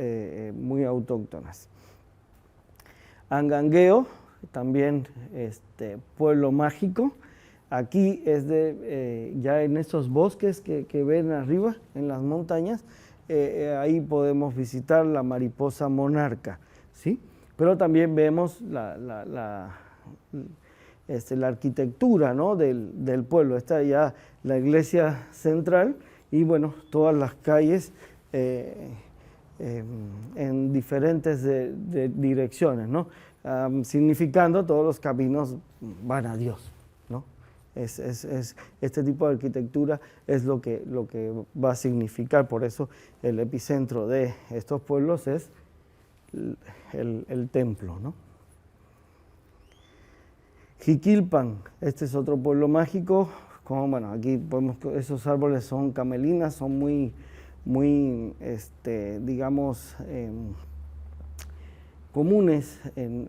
muy autóctonas. Angangueo, también pueblo mágico. Aquí es ya en estos bosques que ven arriba, en las montañas, ahí podemos visitar la mariposa monarca, ¿sí? Pero también vemos la arquitectura, ¿no?, del pueblo. Está ya la iglesia central y, bueno, todas las calles en diferentes direcciones, ¿no? Significando todos los caminos van a Dios, ¿no? Este tipo de arquitectura es lo que va a significar. Por eso el epicentro de estos pueblos es el templo, ¿no? Jiquilpan, este es otro pueblo mágico. Bueno, aquí podemos, esos árboles son camelinas, son muy digamos, comunes en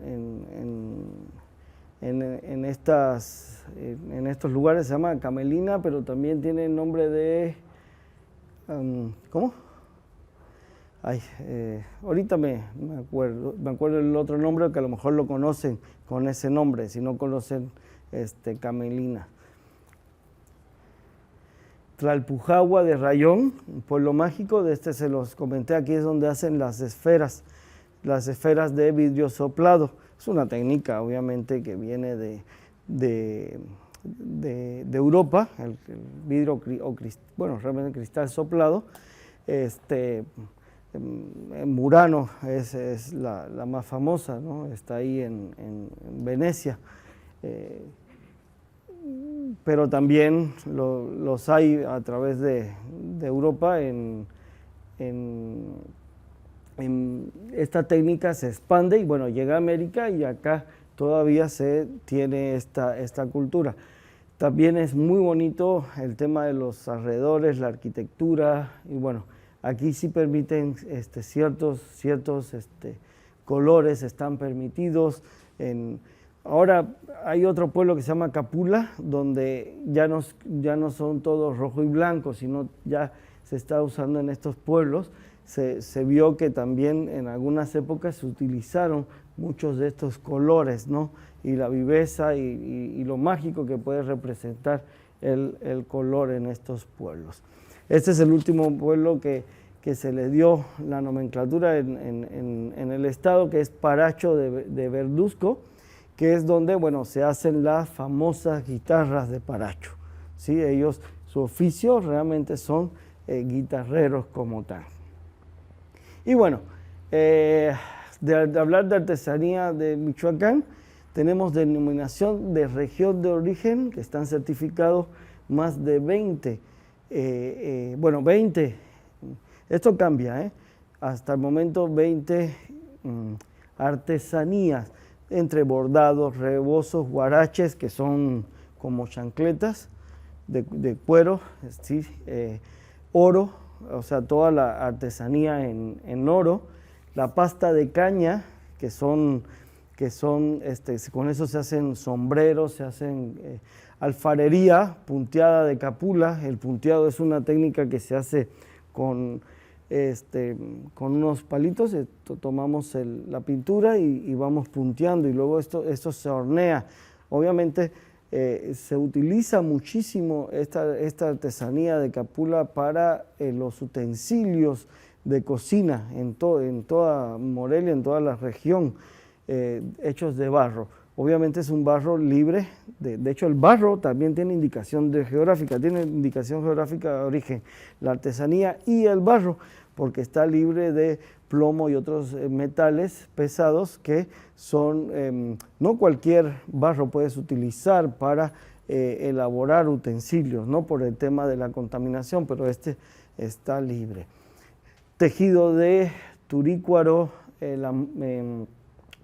estos lugares. Se llama camelina, pero también tiene el nombre de, ¿cómo? Ahorita me acuerdo el otro nombre, que a lo mejor lo conocen con ese nombre, si no conocen camelina. Tlalpujahua de Rayón, un pueblo mágico, de se los comenté, aquí es donde hacen las esferas de vidrio soplado. Es una técnica, obviamente, que viene de Europa, el vidrio, realmente cristal soplado. En Murano es la más famosa, ¿no? Está ahí en Venecia. Pero también los hay a través de Europa. Esta técnica se expande y, bueno, llega a América, y acá todavía se tiene esta cultura. También es muy bonito el tema de los alrededores, la arquitectura, y bueno, aquí sí permiten ciertos colores, están permitidos. Ahora hay otro pueblo que se llama Capula, donde ya no son todos rojo y blanco, sino ya se está usando en estos pueblos. Se vio que también en algunas épocas se utilizaron muchos de estos colores, ¿no? Y la viveza y lo mágico que puede representar el color en estos pueblos. Este es el último pueblo que se le dio la nomenclatura en el estado, que es Paracho de Verduzco, que es donde, bueno, se hacen las famosas guitarras de Paracho, ¿sí? Ellos, su oficio realmente son guitarreros como tal. Y bueno, de hablar de artesanía de Michoacán, tenemos denominación de región de origen, que están certificados más de 20. 20, esto cambia, hasta el momento 20 artesanías, entre bordados, rebozos, guaraches, que son como chancletas de cuero, ¿sí? Oro, o sea, toda la artesanía en oro, la pasta de caña, que que son, con eso se hacen sombreros, se hacen alfarería punteada de capula. El punteado es una técnica que se hace con unos palitos, tomamos la pintura y vamos punteando, y luego esto se hornea. Obviamente se utiliza muchísimo esta artesanía de capula para los utensilios de cocina en toda Morelia, en toda la región, hechos de barro. Obviamente es un barro libre, de hecho el barro también tiene indicación geográfica de origen, la artesanía y el barro, porque está libre de plomo y otros metales pesados que son, no cualquier barro puedes utilizar para elaborar utensilios, no por el tema de la contaminación, pero este está libre. Tejido de turícuaro,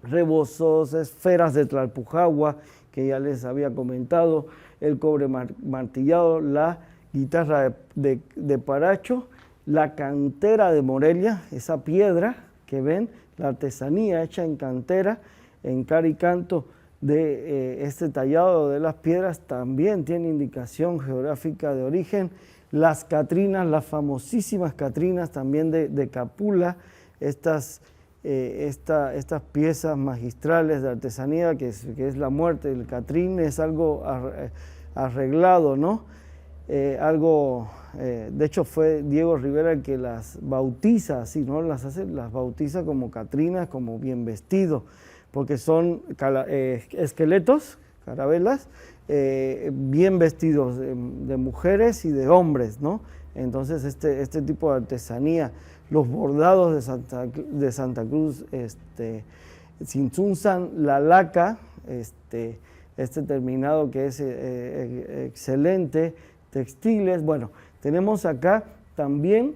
rebozos, esferas de Tlalpujahua, que ya les había comentado, el cobre martillado, la guitarra de Paracho, la cantera de Morelia, esa piedra que ven, la artesanía hecha en cantera, en cara y canto de este tallado de las piedras, también tiene indicación geográfica de origen. Las catrinas, las famosísimas catrinas también de capula, estas piezas magistrales de artesanía, que es la muerte del catrín, es algo arreglado, ¿no? De hecho fue Diego Rivera el que las bautiza así, ¿no? Las bautiza como catrinas, como bien vestido, porque son esqueletos, carabelas, bien vestidos de mujeres y de hombres, ¿no? Entonces este tipo de artesanía, los bordados de Santa Cruz, Tzintzuntzan, la laca, este terminado que es excelente, textiles. Bueno, tenemos acá también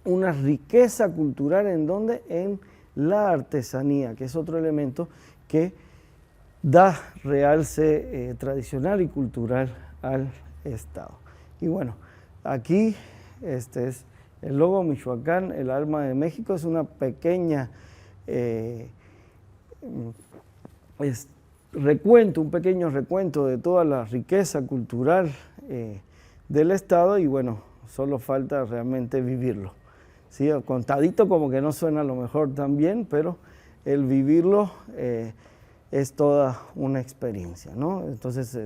una riqueza cultural en la artesanía, que es otro elemento que da realce tradicional y cultural al Estado. Y bueno, aquí este es el logo Michoacán, el alma de México. Es una pequeña un pequeño recuento de toda la riqueza cultural del Estado, y bueno, solo falta realmente vivirlo. ¿Sí? Contadito como que no suena a lo mejor tan bien, pero el vivirlo es toda una experiencia, ¿no? Entonces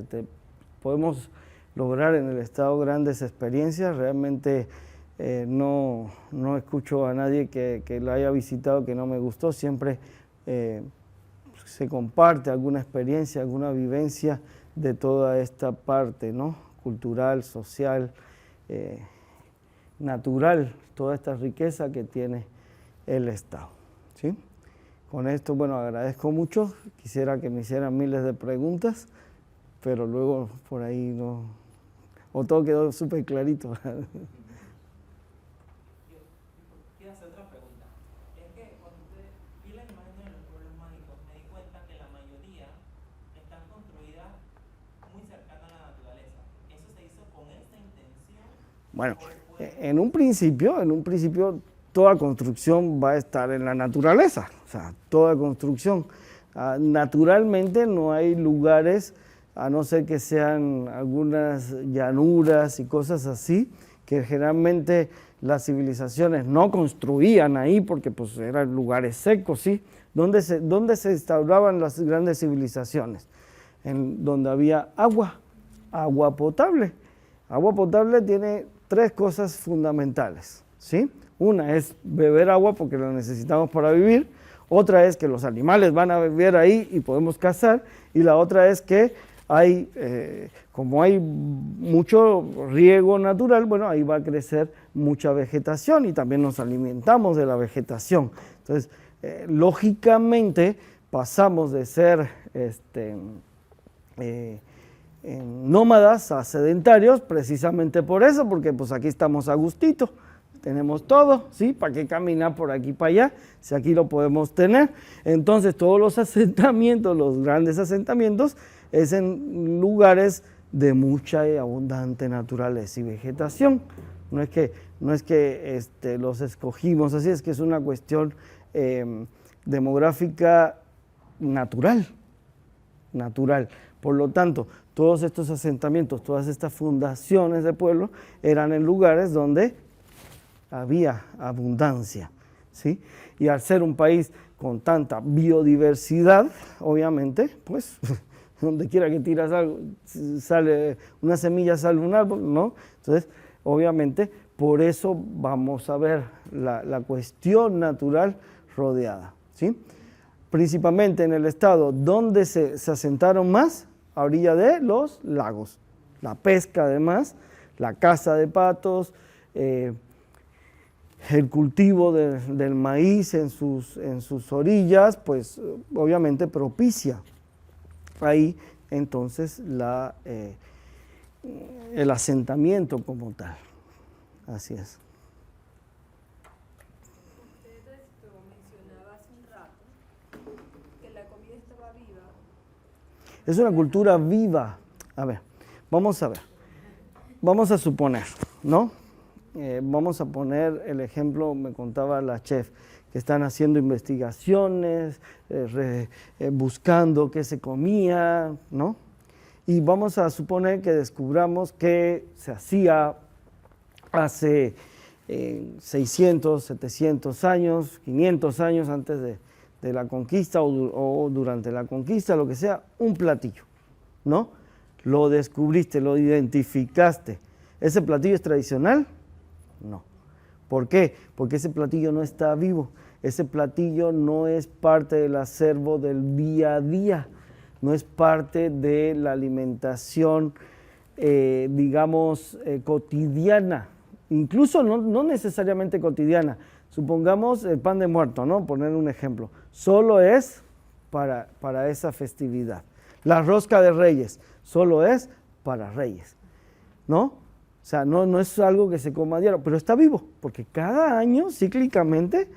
podemos lograr en el Estado grandes experiencias. Realmente no escucho a nadie que la haya visitado que no me gustó. Siempre se comparte alguna experiencia, alguna vivencia de toda esta parte, ¿no? Cultural, social, natural, toda esta riqueza que tiene el Estado, ¿sí? Con esto, bueno, agradezco mucho. Quisiera que me hicieran miles de preguntas, pero luego por ahí no, o todo quedó súper clarito. Quiero hacer otra pregunta. Es que cuando vi las imágenes de los pueblos mágicos, me di cuenta que la mayoría están construidas muy cercanas a la naturaleza. ¿Eso se hizo con esta intención? Bueno, en un principio toda construcción va a estar en la naturaleza, o sea, toda construcción. Naturalmente no hay lugares, a no ser que sean algunas llanuras y cosas así, que generalmente las civilizaciones no construían ahí porque pues eran lugares secos, ¿sí? ¿Dónde se instauraban las grandes civilizaciones? En donde había agua potable. Agua potable tiene tres cosas fundamentales, ¿sí? Una es beber agua porque la necesitamos para vivir, otra es que los animales van a beber ahí y podemos cazar, y la otra es que como hay mucho riego natural, bueno, ahí va a crecer mucha vegetación y también nos alimentamos de la vegetación. Entonces, lógicamente pasamos de ser nómadas a sedentarios precisamente por eso, porque pues aquí estamos a gustito. Tenemos todo, ¿sí? ¿Para qué caminar por aquí para allá? Si aquí lo podemos tener. Entonces, todos los asentamientos, los grandes asentamientos, es en lugares de mucha y abundante naturaleza y vegetación. No es que los escogimos así, es que es una cuestión demográfica natural. Por lo tanto, todos estos asentamientos, todas estas fundaciones de pueblo eran en lugares donde había abundancia, ¿sí? Y al ser un país con tanta biodiversidad, obviamente, pues donde quiera que tiras algo, sale una semilla, sale un árbol, ¿no? Entonces, obviamente, por eso vamos a ver la cuestión natural rodeada, ¿sí? Principalmente en el estado donde se asentaron más, a orilla de los lagos. La pesca además, la caza de patos, el cultivo del maíz en sus orillas, pues obviamente propicia ahí entonces el asentamiento como tal. Así es. Usted mencionaba hace un rato que la comida estaba viva. Es una cultura viva. A ver, vamos a ver. Vamos a suponer, ¿no? Vamos a poner el ejemplo, me contaba la chef, que están haciendo investigaciones, buscando qué se comía, ¿no? Y vamos a suponer que descubramos que se hacía hace 600, 700 años, 500 años antes de la conquista o durante la conquista, lo que sea, un platillo, ¿no? Lo descubriste, lo identificaste. ¿Ese platillo es tradicional? No. ¿Por qué? Porque ese platillo no está vivo. Ese platillo no es parte del acervo del día a día, no es parte de la alimentación, digamos, cotidiana. Incluso no necesariamente cotidiana. Supongamos el pan de muerto, ¿no? Poner un ejemplo. Solo es para esa festividad. La rosca de Reyes solo es para Reyes, ¿no? O sea, no es algo que se coma a diario, pero está vivo, porque cada año, cíclicamente,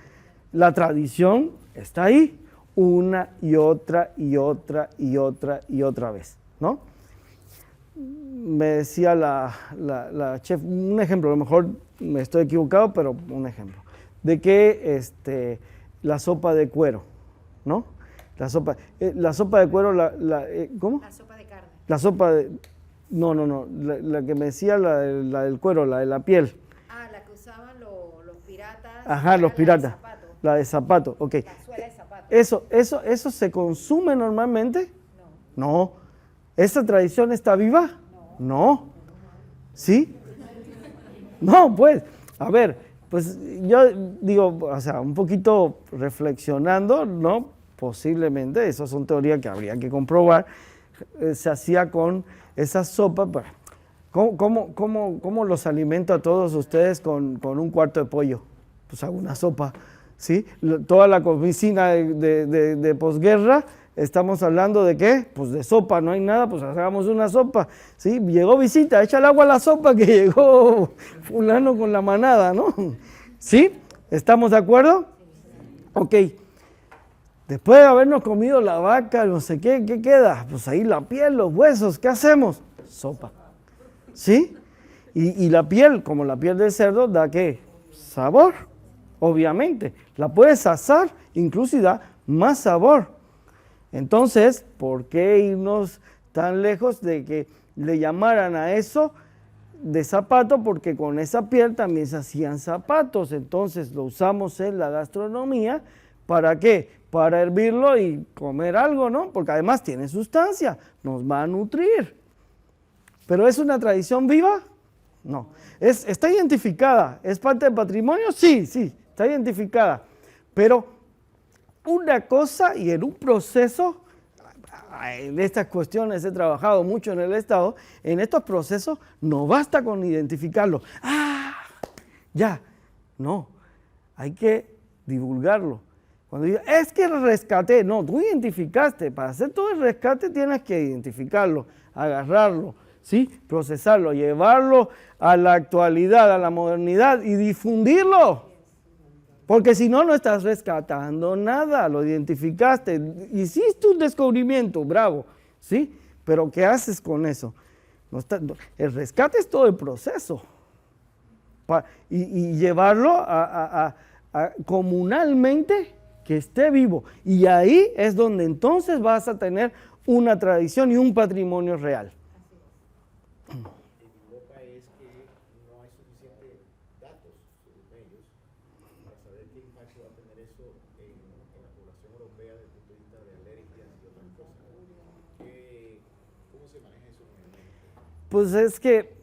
la tradición está ahí, una y otra y otra y otra y otra vez, ¿no? Me decía la chef, un ejemplo, a lo mejor me estoy equivocado, pero un ejemplo, de que la sopa de cuero, ¿no? La sopa de cuero, ¿cómo? La sopa de carne. La sopa de... No, la que me decía la del cuero, la de la piel. Ah, la que usaban los piratas. Ajá, los piratas. La de zapato, ok. La suela de zapato. ¿Eso se consume normalmente? No. ¿Esa tradición está viva? No. ¿Sí? No, pues, a ver, pues yo digo, o sea, un poquito reflexionando, ¿no? Posiblemente, esas son teorías que habría que comprobar, se hacía con esa sopa. ¿Cómo los alimento a todos ustedes con un cuarto de pollo? Pues hago una sopa, ¿sí? Toda la cocina de posguerra, estamos hablando de ¿qué? Pues de sopa, no hay nada, pues hagamos una sopa, ¿sí? Llegó visita, echa el agua a la sopa que llegó fulano con la manada, ¿no? ¿Sí? ¿Estamos de acuerdo? Ok. Después de habernos comido la vaca, no sé qué queda? Pues ahí la piel, los huesos, ¿qué hacemos? Sopa. ¿Sí? Y la piel, como la piel del cerdo, ¿da qué? Sabor, obviamente. La puedes asar, incluso y da más sabor. Entonces, ¿por qué irnos tan lejos de que le llamaran a eso de zapato? Porque con esa piel también se hacían zapatos. Entonces lo usamos en la gastronomía. ¿Para qué? Para hervirlo y comer algo, ¿no? Porque además tiene sustancia, nos va a nutrir. ¿Pero es una tradición viva? No. ¿Está identificada? ¿Es parte del patrimonio? Sí, está identificada. Pero una cosa y en un proceso, en estas cuestiones he trabajado mucho en el Estado, en estos procesos no basta con identificarlo. Ya, no, hay que divulgarlo. Cuando digo, es que rescaté, no, tú identificaste, para hacer todo el rescate tienes que identificarlo, agarrarlo, ¿sí? Procesarlo, llevarlo a la actualidad, a la modernidad y difundirlo. Porque si no, no estás rescatando nada, lo identificaste, hiciste un descubrimiento, bravo, ¿sí? Pero ¿qué haces con eso? El rescate es todo el proceso. Y llevarlo comunalmente que esté vivo. Y ahí es donde entonces vas a tener una tradición y un patrimonio real. En Europa es que no hay suficientes datos según ellos para saber qué impacto va a tener eso en la población europea desde el punto de vista de alergias y otras cosas. ¿Cómo se maneja eso en México? Pues es que,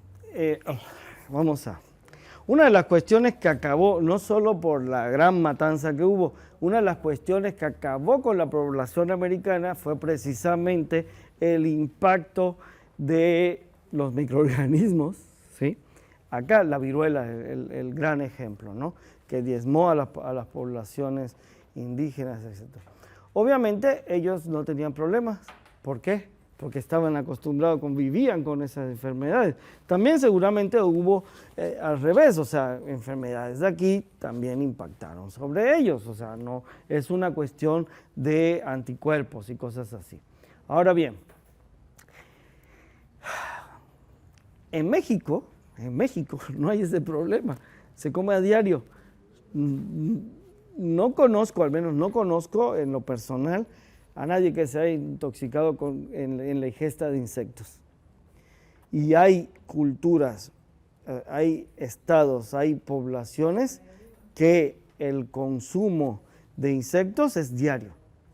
una de las cuestiones que acabó, no solo por la gran matanza que hubo, una de las cuestiones que acabó con la población americana fue precisamente el impacto de los microorganismos, ¿sí? Acá la viruela es el gran ejemplo, ¿no? Que diezmó a las poblaciones indígenas, etc. Obviamente ellos no tenían problemas. ¿Por qué? Porque estaban acostumbrados, convivían con esas enfermedades. También seguramente hubo al revés, o sea, enfermedades de aquí también impactaron sobre ellos, o sea, no es una cuestión de anticuerpos y cosas así. Ahora bien, en México no hay ese problema, se come a diario. No conozco, al menos no conozco en lo personal, a nadie que se haya intoxicado en la ingesta de insectos. Y hay culturas, hay estados, hay poblaciones que el consumo de insectos es diario.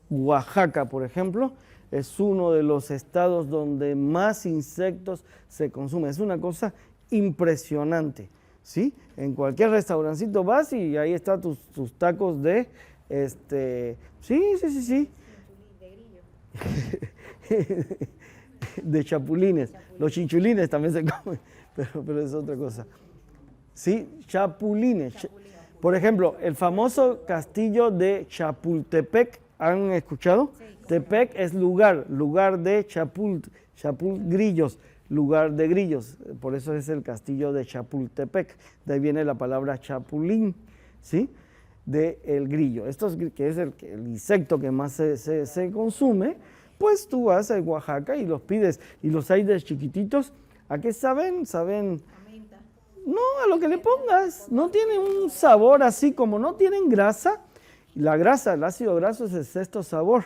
Oaxaca, por ejemplo, es uno de los estados donde más insectos se consumen. Es una cosa impresionante, ¿sí? En cualquier restaurancito vas y ahí están tus tacos de, sí. De chapulines. Los chinchulines también se comen, pero es otra cosa. Sí, chapulines. Por ejemplo, el famoso castillo de Chapultepec, ¿han escuchado? Sí. Tepec es lugar de grillos, lugar de grillos. Por eso es el castillo de Chapultepec. De ahí viene la palabra chapulín, ¿sí? De el grillo. Esto es, que es el insecto que más se consume, pues tú vas a Oaxaca y los pides. Y los hay de chiquititos. ¿A qué saben? Saben... No, a lo que le pongas. No tienen un sabor así, como no tienen grasa. La grasa, el ácido graso es el sexto sabor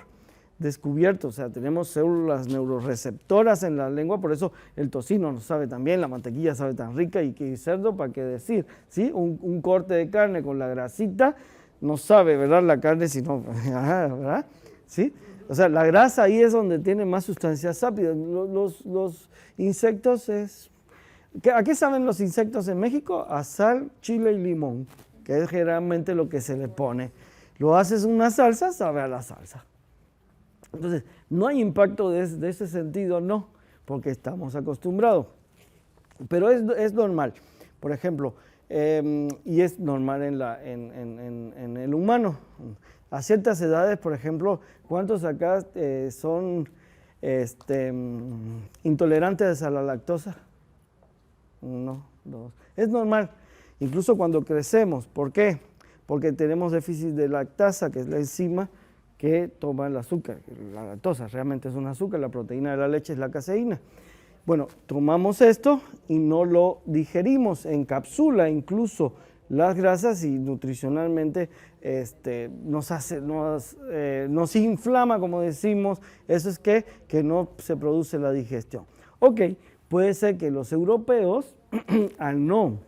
descubierto. O sea, tenemos células neuroreceptoras en la lengua, por eso el tocino nos sabe tan bien, la mantequilla sabe tan rica y que cerdo, ¿para qué decir? ¿Sí? Un corte de carne con la grasita no sabe, ¿verdad? La carne, sino, ¿verdad? ¿Sí? O sea, la grasa ahí es donde tiene más sustancias sápidas. Los insectos es... ¿A qué saben los insectos en México? A sal, chile y limón, que es generalmente lo que se le pone. Lo haces en una salsa, sabe a la salsa. Entonces, no hay impacto de ese sentido, no, porque estamos acostumbrados. Pero es normal. Por ejemplo, y es normal en el humano. A ciertas edades, por ejemplo, ¿cuántos acá son intolerantes a la lactosa? 1, 2. Es normal, incluso cuando crecemos. ¿Por qué? Porque tenemos déficit de lactasa, que es la enzima que toma el azúcar. La lactosa realmente es un azúcar, la proteína de la leche es la caseína. Bueno, tomamos esto y no lo digerimos, encapsula incluso las grasas y nutricionalmente nos inflama, como decimos. Eso es que no se produce la digestión. Ok, puede ser que los europeos, al no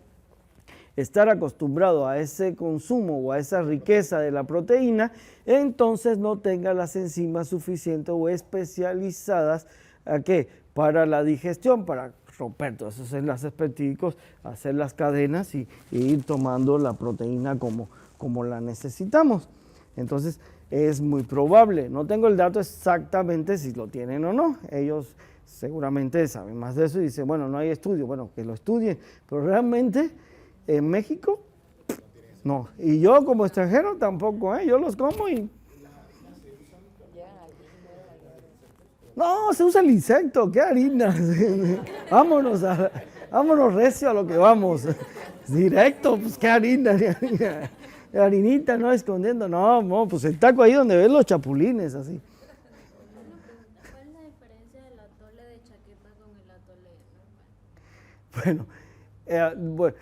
estar acostumbrados a ese consumo o a esa riqueza de la proteína, entonces no tengan las enzimas suficientes o especializadas para la digestión, para romper todos esos enlaces peptídicos, hacer las cadenas y ir tomando la proteína como la necesitamos. Entonces es muy probable, no tengo el dato exactamente si lo tienen o no, ellos seguramente saben más de eso y dicen, bueno, no hay estudio, bueno, que lo estudien, pero realmente en México, no. Y yo como extranjero tampoco, yo los como y... No, se usa el insecto, qué harina. Vámonos recio a lo que vamos. Directo, pues qué harina. Harinita, no escondiendo. No, pues el taco ahí donde ves los chapulines, así. ¿Cuál es la diferencia del atole de chaqueta con el atole normal? Bueno,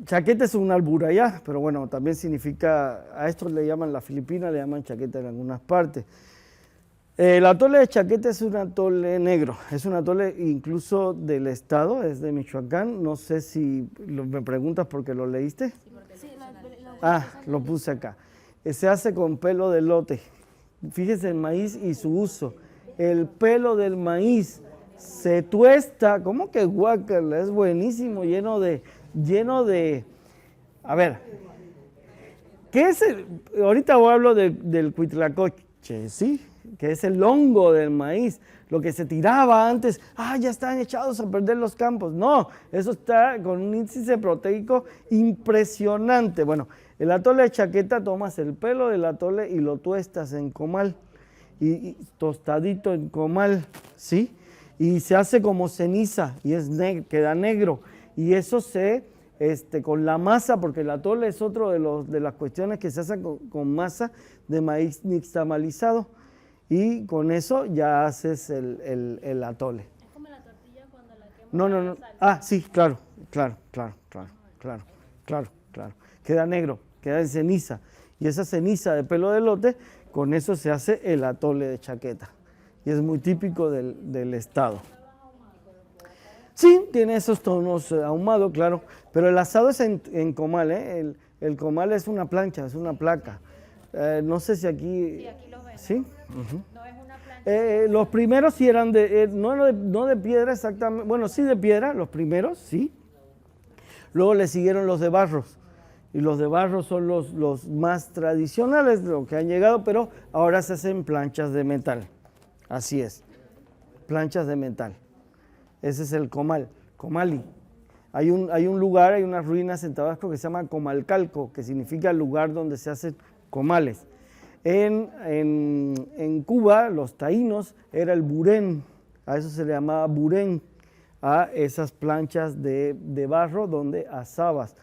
Chaqueta es un albur allá, pero bueno, también significa, a esto le llaman, la Filipina le llaman chaqueta en algunas partes. El atole de Chaqueta es un atole negro, es un atole incluso del estado, es de Michoacán. No sé si me preguntas porque lo leíste. Lo puse acá. Se hace con pelo de elote. Fíjese el maíz y su uso. El pelo del maíz se tuesta, ¿cómo que guácala? Es buenísimo, lleno de, a ver, ¿qué es ahorita hablo del cuitlacoche, ¿sí? Que es el hongo del maíz, lo que se tiraba antes, ya están echados a perder los campos. No, eso está con un índice proteico impresionante. Bueno, el atole de Chaqueta, tomas el pelo del atole y lo tuestas en comal, y tostadito en comal, ¿sí? Y se hace como ceniza y queda negro. Y eso con la masa, porque el atole es otro de las cuestiones que se hace con masa de maíz nixtamalizado. Y con eso ya haces el atole. ¿Es como la tortilla cuando la quemas? No. Sí, claro. Queda negro, queda en ceniza. Y esa ceniza de pelo de elote, con eso se hace el atole de Chaqueta. Y es muy típico del estado. Sí, tiene esos tonos ahumados, claro. Pero el asado es en comal, ¿eh? El comal es una plancha, es una placa. No sé si aquí... Sí, aquí lo ven. ¿Sí? Uh-huh. No es una plancha. Los primeros sí eran no de piedra exactamente, bueno, sí de piedra, los primeros, sí. Luego le siguieron los de barros, y los de barro son los más tradicionales, los que han llegado, pero ahora se hacen planchas de metal. Así es, planchas de metal. Ese es el comal, comali. Hay un lugar, hay unas ruinas en Tabasco que se llama Comalcalco, que significa el lugar donde se hacen comales. En Cuba, los taínos, era el burén, a eso se le llamaba burén, a esas planchas de barro donde asabas.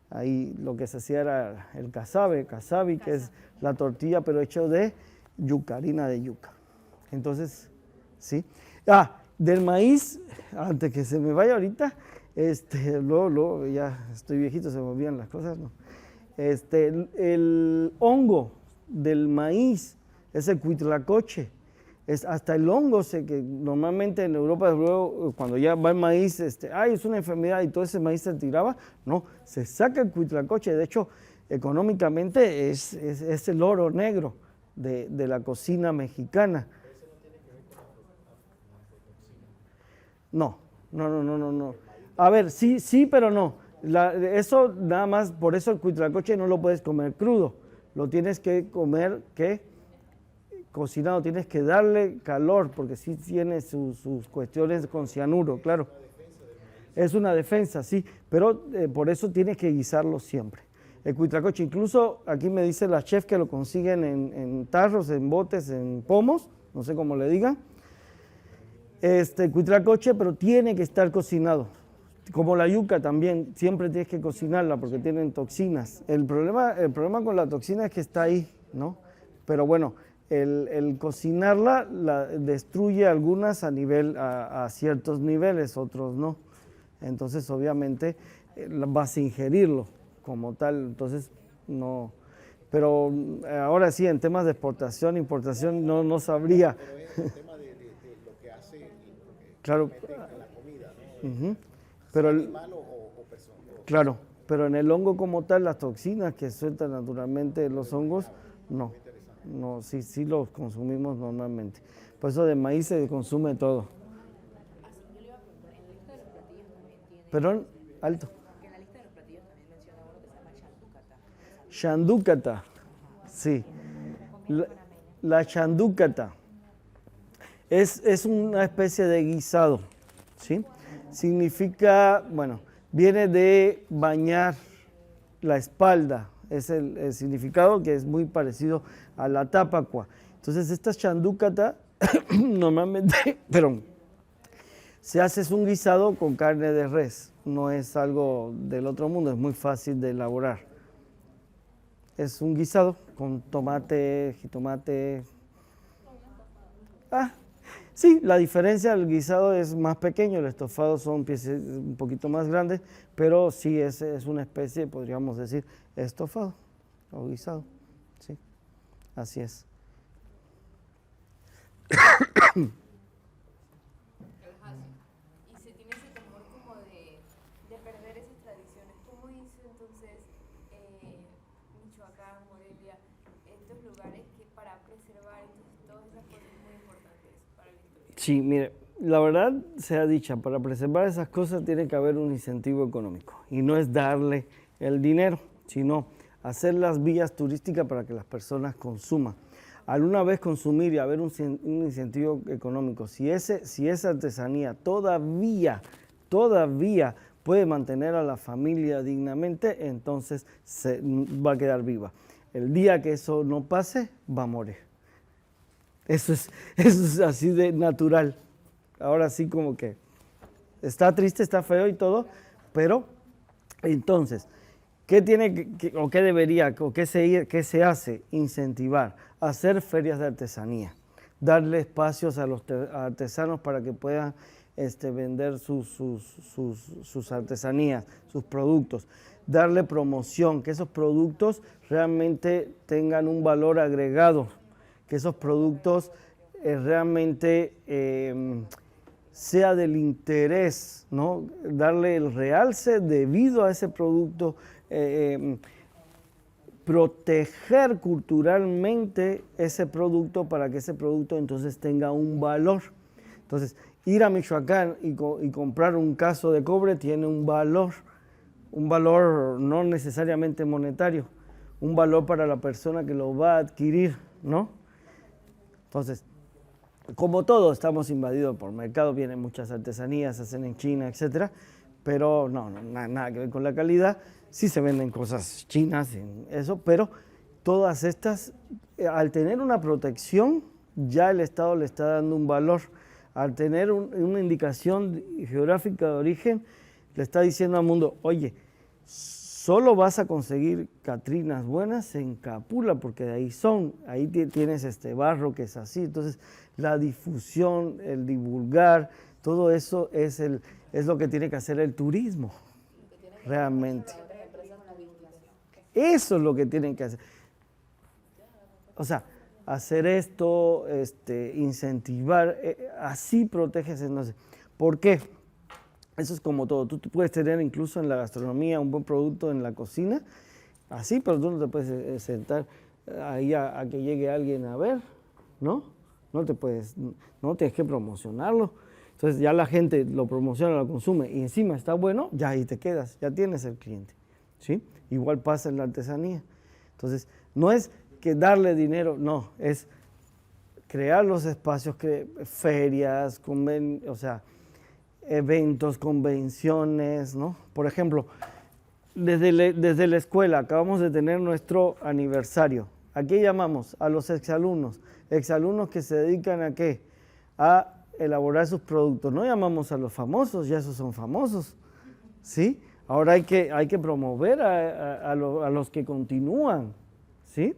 Ahí lo que se hacía era el casabe, que es la tortilla, pero hecho de yuca, harina de yuca. Entonces, sí. Del maíz, antes que se me vaya ahorita, luego ya estoy viejito, se me olvidan las cosas, ¿no? El hongo del maíz es el cuitlacoche. Hasta el hongo, que normalmente en Europa, luego, cuando ya va el maíz, es una enfermedad y todo ese maíz se tiraba. No, se saca el cuitlacoche. De hecho, económicamente es el oro negro de la cocina mexicana. No. A ver, sí, pero no. Eso nada más, por eso el cuitlacoche no lo puedes comer crudo. Lo tienes que comer, cocinado, tienes que darle calor, porque sí tiene sus cuestiones con cianuro, claro. Es una defensa, sí, pero por eso tienes que guisarlo siempre. El cuitlacoche, incluso aquí me dice la chef que lo consiguen en tarros, en botes, en pomos, no sé cómo le digan. Cuitlacoche, pero tiene que estar cocinado. Como la yuca también, siempre tienes que cocinarla porque tienen toxinas. El problema con la toxina es que está ahí, ¿no? Pero bueno, el cocinarla destruye algunas a ciertos niveles, otros no. Entonces, obviamente, vas a ingerirlo como tal, entonces no. Pero ahora sí, en temas de exportación, importación, no sabría. Pero es el tema de lo que hace y lo que claro. mete en la comida, ¿no? Uh-huh. Pero animal o persona. Claro, pero en el hongo como tal, las toxinas que sueltan naturalmente los hongos, no, sí los consumimos normalmente. Por eso de maíz se consume todo. Perdón, alto. Que en la lista de los platillos también menciona uno que se llama Chandúcata, sí. La chandúcata es una especie de guisado, ¿sí? Significa, viene de bañar la espalda, es el significado que es muy parecido a la tapacua. Entonces esta chandúcata normalmente, se hace un guisado con carne de res, no es algo del otro mundo, es muy fácil de elaborar. Es un guisado con tomate, jitomate. Sí, la diferencia, el guisado es más pequeño, el estofado son piezas un poquito más grandes, pero sí es una especie, podríamos decir, estofado o guisado. Sí, así es. Y se tiene ese temor como de perder esas tradiciones. ¿Cómo hizo entonces Michoacán, Morelia, estos lugares que para preservar entonces todas esas cosas muy importantes para la historia? Sí, mire, la verdad sea dicha, para preservar esas cosas tiene que haber un incentivo económico y no es darle el dinero, sino hacer las vías turísticas para que las personas consuman. Al una vez consumir y haber un incentivo económico, si esa artesanía todavía puede mantener a la familia dignamente, entonces va a quedar viva. El día que eso no pase, va a morir. Eso es así de natural. Ahora sí como que está triste, está feo y todo, pero entonces, ¿qué tiene o qué debería, o qué se hace? Incentivar, hacer ferias de artesanía, darle espacios a los artesanos para que puedan vender sus artesanías, sus productos, darle promoción, que esos productos realmente tengan un valor agregado, que esos productos realmente sea del interés, ¿no? Darle el realce debido a ese producto, proteger culturalmente ese producto para que ese producto entonces tenga un valor. Entonces, ir a Michoacán y comprar un caso de cobre tiene un valor no necesariamente monetario, un valor para la persona que lo va a adquirir, ¿no? Entonces, como todo, estamos invadidos por mercado, vienen muchas artesanías, se hacen en China, etcétera, pero nada que ver con la calidad. Sí se venden cosas chinas, eso, pero todas estas, al tener una protección, ya el Estado le está dando un valor. Al tener una indicación geográfica de origen, le está diciendo al mundo, oye, solo vas a conseguir catrinas buenas en Capula, porque de ahí tienes barro que es así. Entonces, la difusión, el divulgar, todo eso es lo que tiene que hacer el turismo, realmente. Eso es lo que tienen que hacer. O sea, hacer esto, incentivar, así proteges. Entonces, ¿por qué? Eso es como todo. Tú puedes tener incluso en la gastronomía un buen producto en la cocina, así, pero tú no te puedes sentar ahí a que llegue alguien a ver, ¿no? No tienes que promocionarlo. Entonces ya la gente lo promociona, lo consume y encima está bueno, ya ahí te quedas, ya tienes el cliente, ¿sí? Igual pasa en la artesanía. Entonces, no es que darle dinero, no, es crear los espacios, ferias, eventos, convenciones, ¿no? Por ejemplo, desde la escuela acabamos de tener nuestro aniversario. ¿A qué llamamos? A los exalumnos que se dedican ¿a qué? A elaborar sus productos. No llamamos a los famosos, ya esos son famosos, ¿sí? Ahora hay que promover a los que continúan, ¿sí?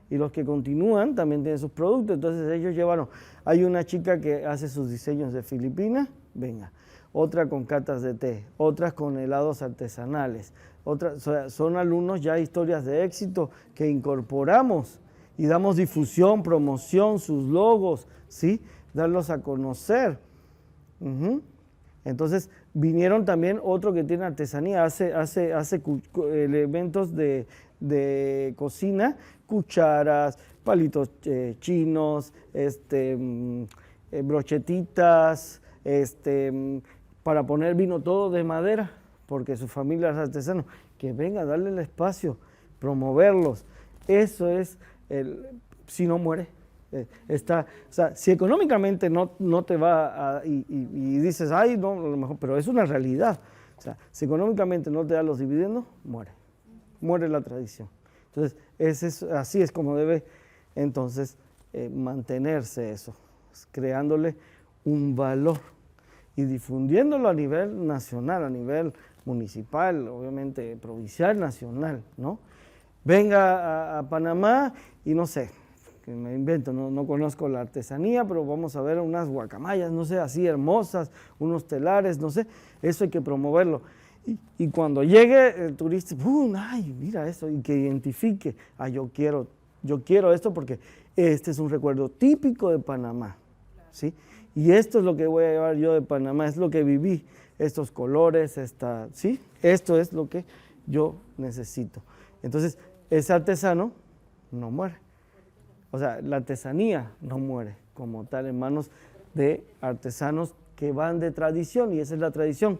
Y los que continúan también tienen sus productos, entonces ellos llevaron. Hay una chica que hace sus diseños de Filipinas, venga. Otra con catas de té, otras con helados artesanales. Son alumnos ya historias de éxito que incorporamos y damos difusión, promoción, sus logos, ¿sí? Darlos a conocer. Entonces, vinieron también otro que tiene artesanía, hace elementos de cocina, cucharas, palitos chinos, brochetitas, para poner vino todo de madera, porque su familia es artesano. Que venga, darle el espacio, promoverlos. Eso es, si no muere. O sea, si económicamente no te va y dices, ay, no, a lo mejor, pero es una realidad. O sea, si económicamente no te da los dividendos, muere la tradición. Entonces, así es como debe entonces mantenerse eso, creándole un valor y difundiéndolo a nivel nacional, a nivel municipal, obviamente provincial, nacional, ¿no? Venga a Panamá y no sé, que me invento, no conozco la artesanía, pero vamos a ver unas guacamayas, no sé, así hermosas, unos telares, no sé, eso hay que promoverlo. Y cuando llegue el turista, ¡pum! ¡Ay, mira eso! Y que identifique, yo quiero esto porque este es un recuerdo típico de Panamá, ¿sí? Y esto es lo que voy a llevar yo de Panamá, es lo que viví, estos colores, ¿sí? Esto es lo que yo necesito. Entonces, ese artesano no muere. O sea, la artesanía no muere como tal en manos de artesanos que van de tradición, y esa es la tradición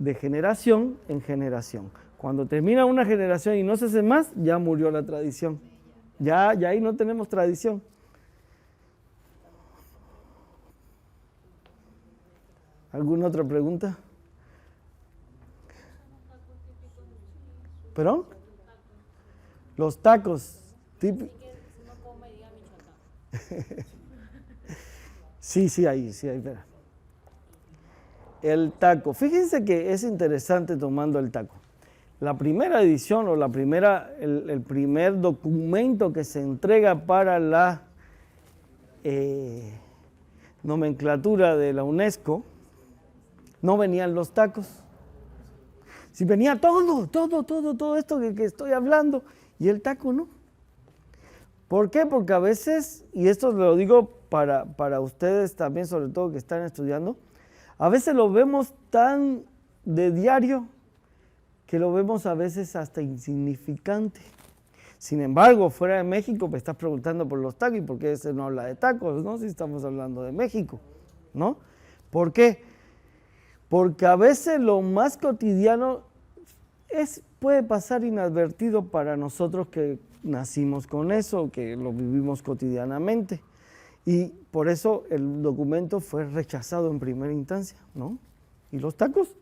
de generación en generación. Cuando termina una generación y no se hace más, ya murió la tradición. Ya ahí no tenemos tradición. ¿Alguna otra pregunta? ¿Perdón? Los tacos típicos. Sí, ahí, espera. El taco. Fíjense que es interesante tomando el taco. La primera edición o el primer documento que se entrega para la nomenclatura de la UNESCO, no venían los tacos. Si venía todo esto que estoy hablando, y el taco no. ¿Por qué? Porque a veces, y esto lo digo para ustedes también, sobre todo que están estudiando, a veces lo vemos tan de diario que lo vemos a veces hasta insignificante. Sin embargo, fuera de México me estás preguntando por los tacos, y por qué ese no habla de tacos, ¿no? Si estamos hablando de México, ¿no? ¿Por qué? Porque a veces lo más cotidiano puede pasar inadvertido para nosotros que nacimos con eso, que lo vivimos cotidianamente. Y por eso el documento fue rechazado en primera instancia, ¿no? ¿Y los tacos?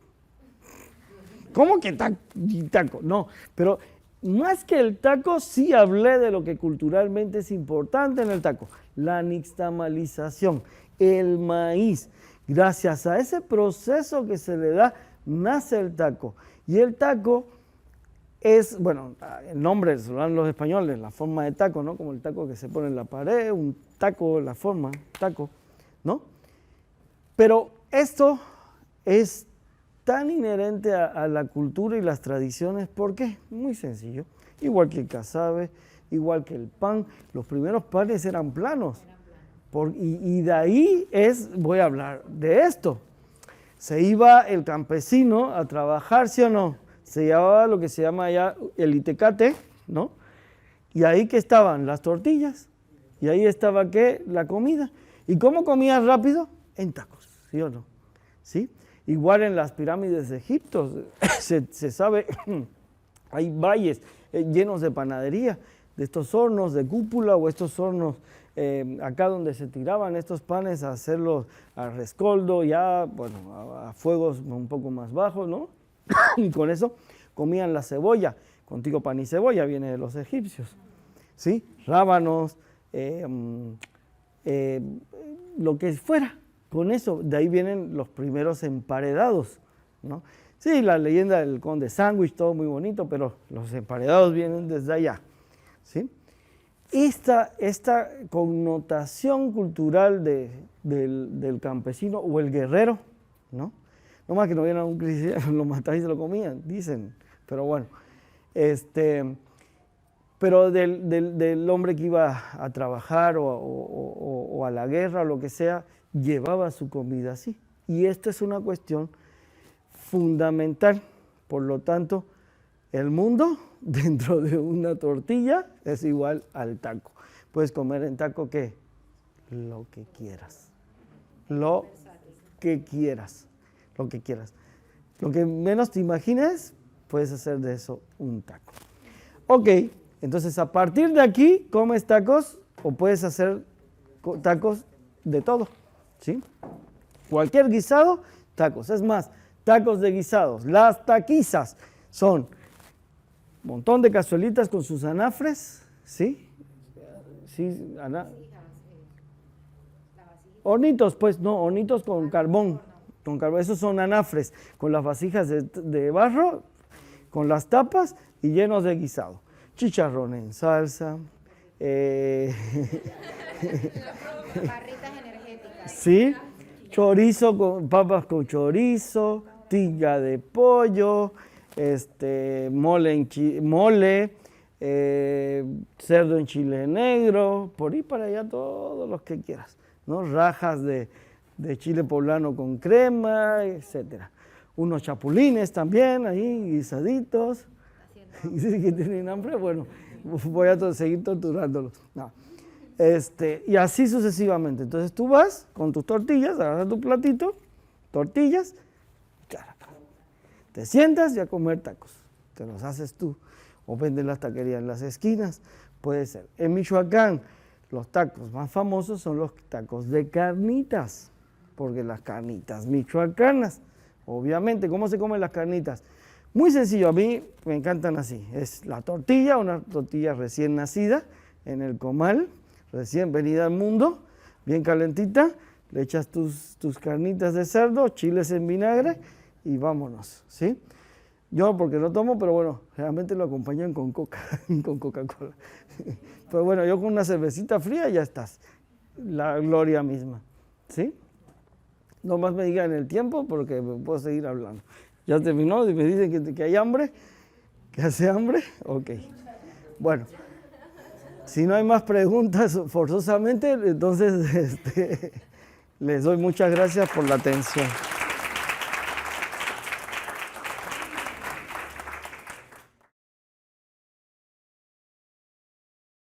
¿Cómo que taco? No, pero más que el taco, sí hablé de lo que culturalmente es importante en el taco, la nixtamalización, el maíz. Gracias a ese proceso que se le da, nace el taco. Y el taco es, bueno, el nombre se lo dan los españoles, la forma de taco, ¿no? Como el taco que se pone en la pared, un taco, la forma, taco, ¿no? Pero esto es tan inherente a la cultura y las tradiciones, ¿por qué? Muy sencillo. Igual que el casabe, igual que el pan, los primeros panes eran planos. Y de ahí voy a hablar de esto. Se iba el campesino a trabajar, ¿sí o no? Se llevaba lo que se llama ya el itecate, ¿no? Y ahí que estaban las tortillas, y ahí estaba ¿qué? La comida. ¿Y cómo comías rápido? En tacos, ¿sí o no? ¿Sí? Igual en las pirámides de Egipto, se sabe, hay valles llenos de panadería, de estos hornos de cúpula o estos hornos acá donde se tiraban estos panes a hacerlos a rescoldo, ya, bueno, a fuegos un poco más bajos, ¿no? Y con eso comían la cebolla. Contigo pan y cebolla viene de los egipcios, ¿sí? Rábanos, lo que fuera. Con eso, de ahí vienen los primeros emparedados, ¿no? Sí, la leyenda del conde sándwich, todo muy bonito, pero los emparedados vienen desde allá, ¿sí? Esta connotación cultural del campesino o el guerrero, ¿no? No más que no viene a un cristiano, lo mataban y se lo comían, dicen, pero bueno. Pero del hombre que iba a trabajar o a la guerra o lo que sea, llevaba su comida así. Y esta es una cuestión fundamental. Por lo tanto, el mundo dentro de una tortilla es igual al taco. Puedes comer en taco, ¿qué? Lo que quieras. Lo que quieras. Lo que quieras. Lo que menos te imagines, puedes hacer de eso un taco. Ok, entonces a partir de aquí, comes tacos o puedes hacer tacos de todo, ¿sí? Cualquier guisado, tacos. Es más, tacos de guisados. Las taquizas son un montón de cazuelitas con sus anafres, ¿sí? Sí, hornitos, pues, no, hornitos con carbón. Con carbón. Esos son anafres, con las vasijas de barro, con las tapas y llenos de guisado. Chicharrón en salsa, Barritas energéticas. ¿Sí? Chorizo con papas con chorizo, tiga de pollo, mole, cerdo en chile negro, por ahí para allá todos los que quieras, ¿no? Rajas de chile poblano con crema, etcétera. Unos chapulines también ahí, guisaditos. Y si que tienen hambre, bueno, voy a seguir torturándolos. No. Y así sucesivamente. Entonces tú vas con tus tortillas, agarras tu platito, tortillas, te sientas y a comer tacos. Te los haces tú. O venden las taquerías en las esquinas, puede ser. En Michoacán, los tacos más famosos son los tacos de carnitas, porque las carnitas michoacanas, obviamente, ¿cómo se comen las carnitas? Muy sencillo, a mí me encantan así. Es la tortilla, una tortilla recién nacida en el comal, recién venida al mundo, bien calentita, le echas tus carnitas de cerdo, chiles en vinagre y vámonos, ¿sí? Yo porque no tomo, pero bueno, realmente lo acompañan con con Coca-Cola. Pero bueno, yo con una cervecita fría ya estás, la gloria misma, ¿sí? No más me digan el tiempo porque me puedo seguir hablando. ¿Ya terminó? Y me dicen que hay hambre, que hace hambre, ok. Bueno, si no hay más preguntas forzosamente, entonces les doy muchas gracias por la atención.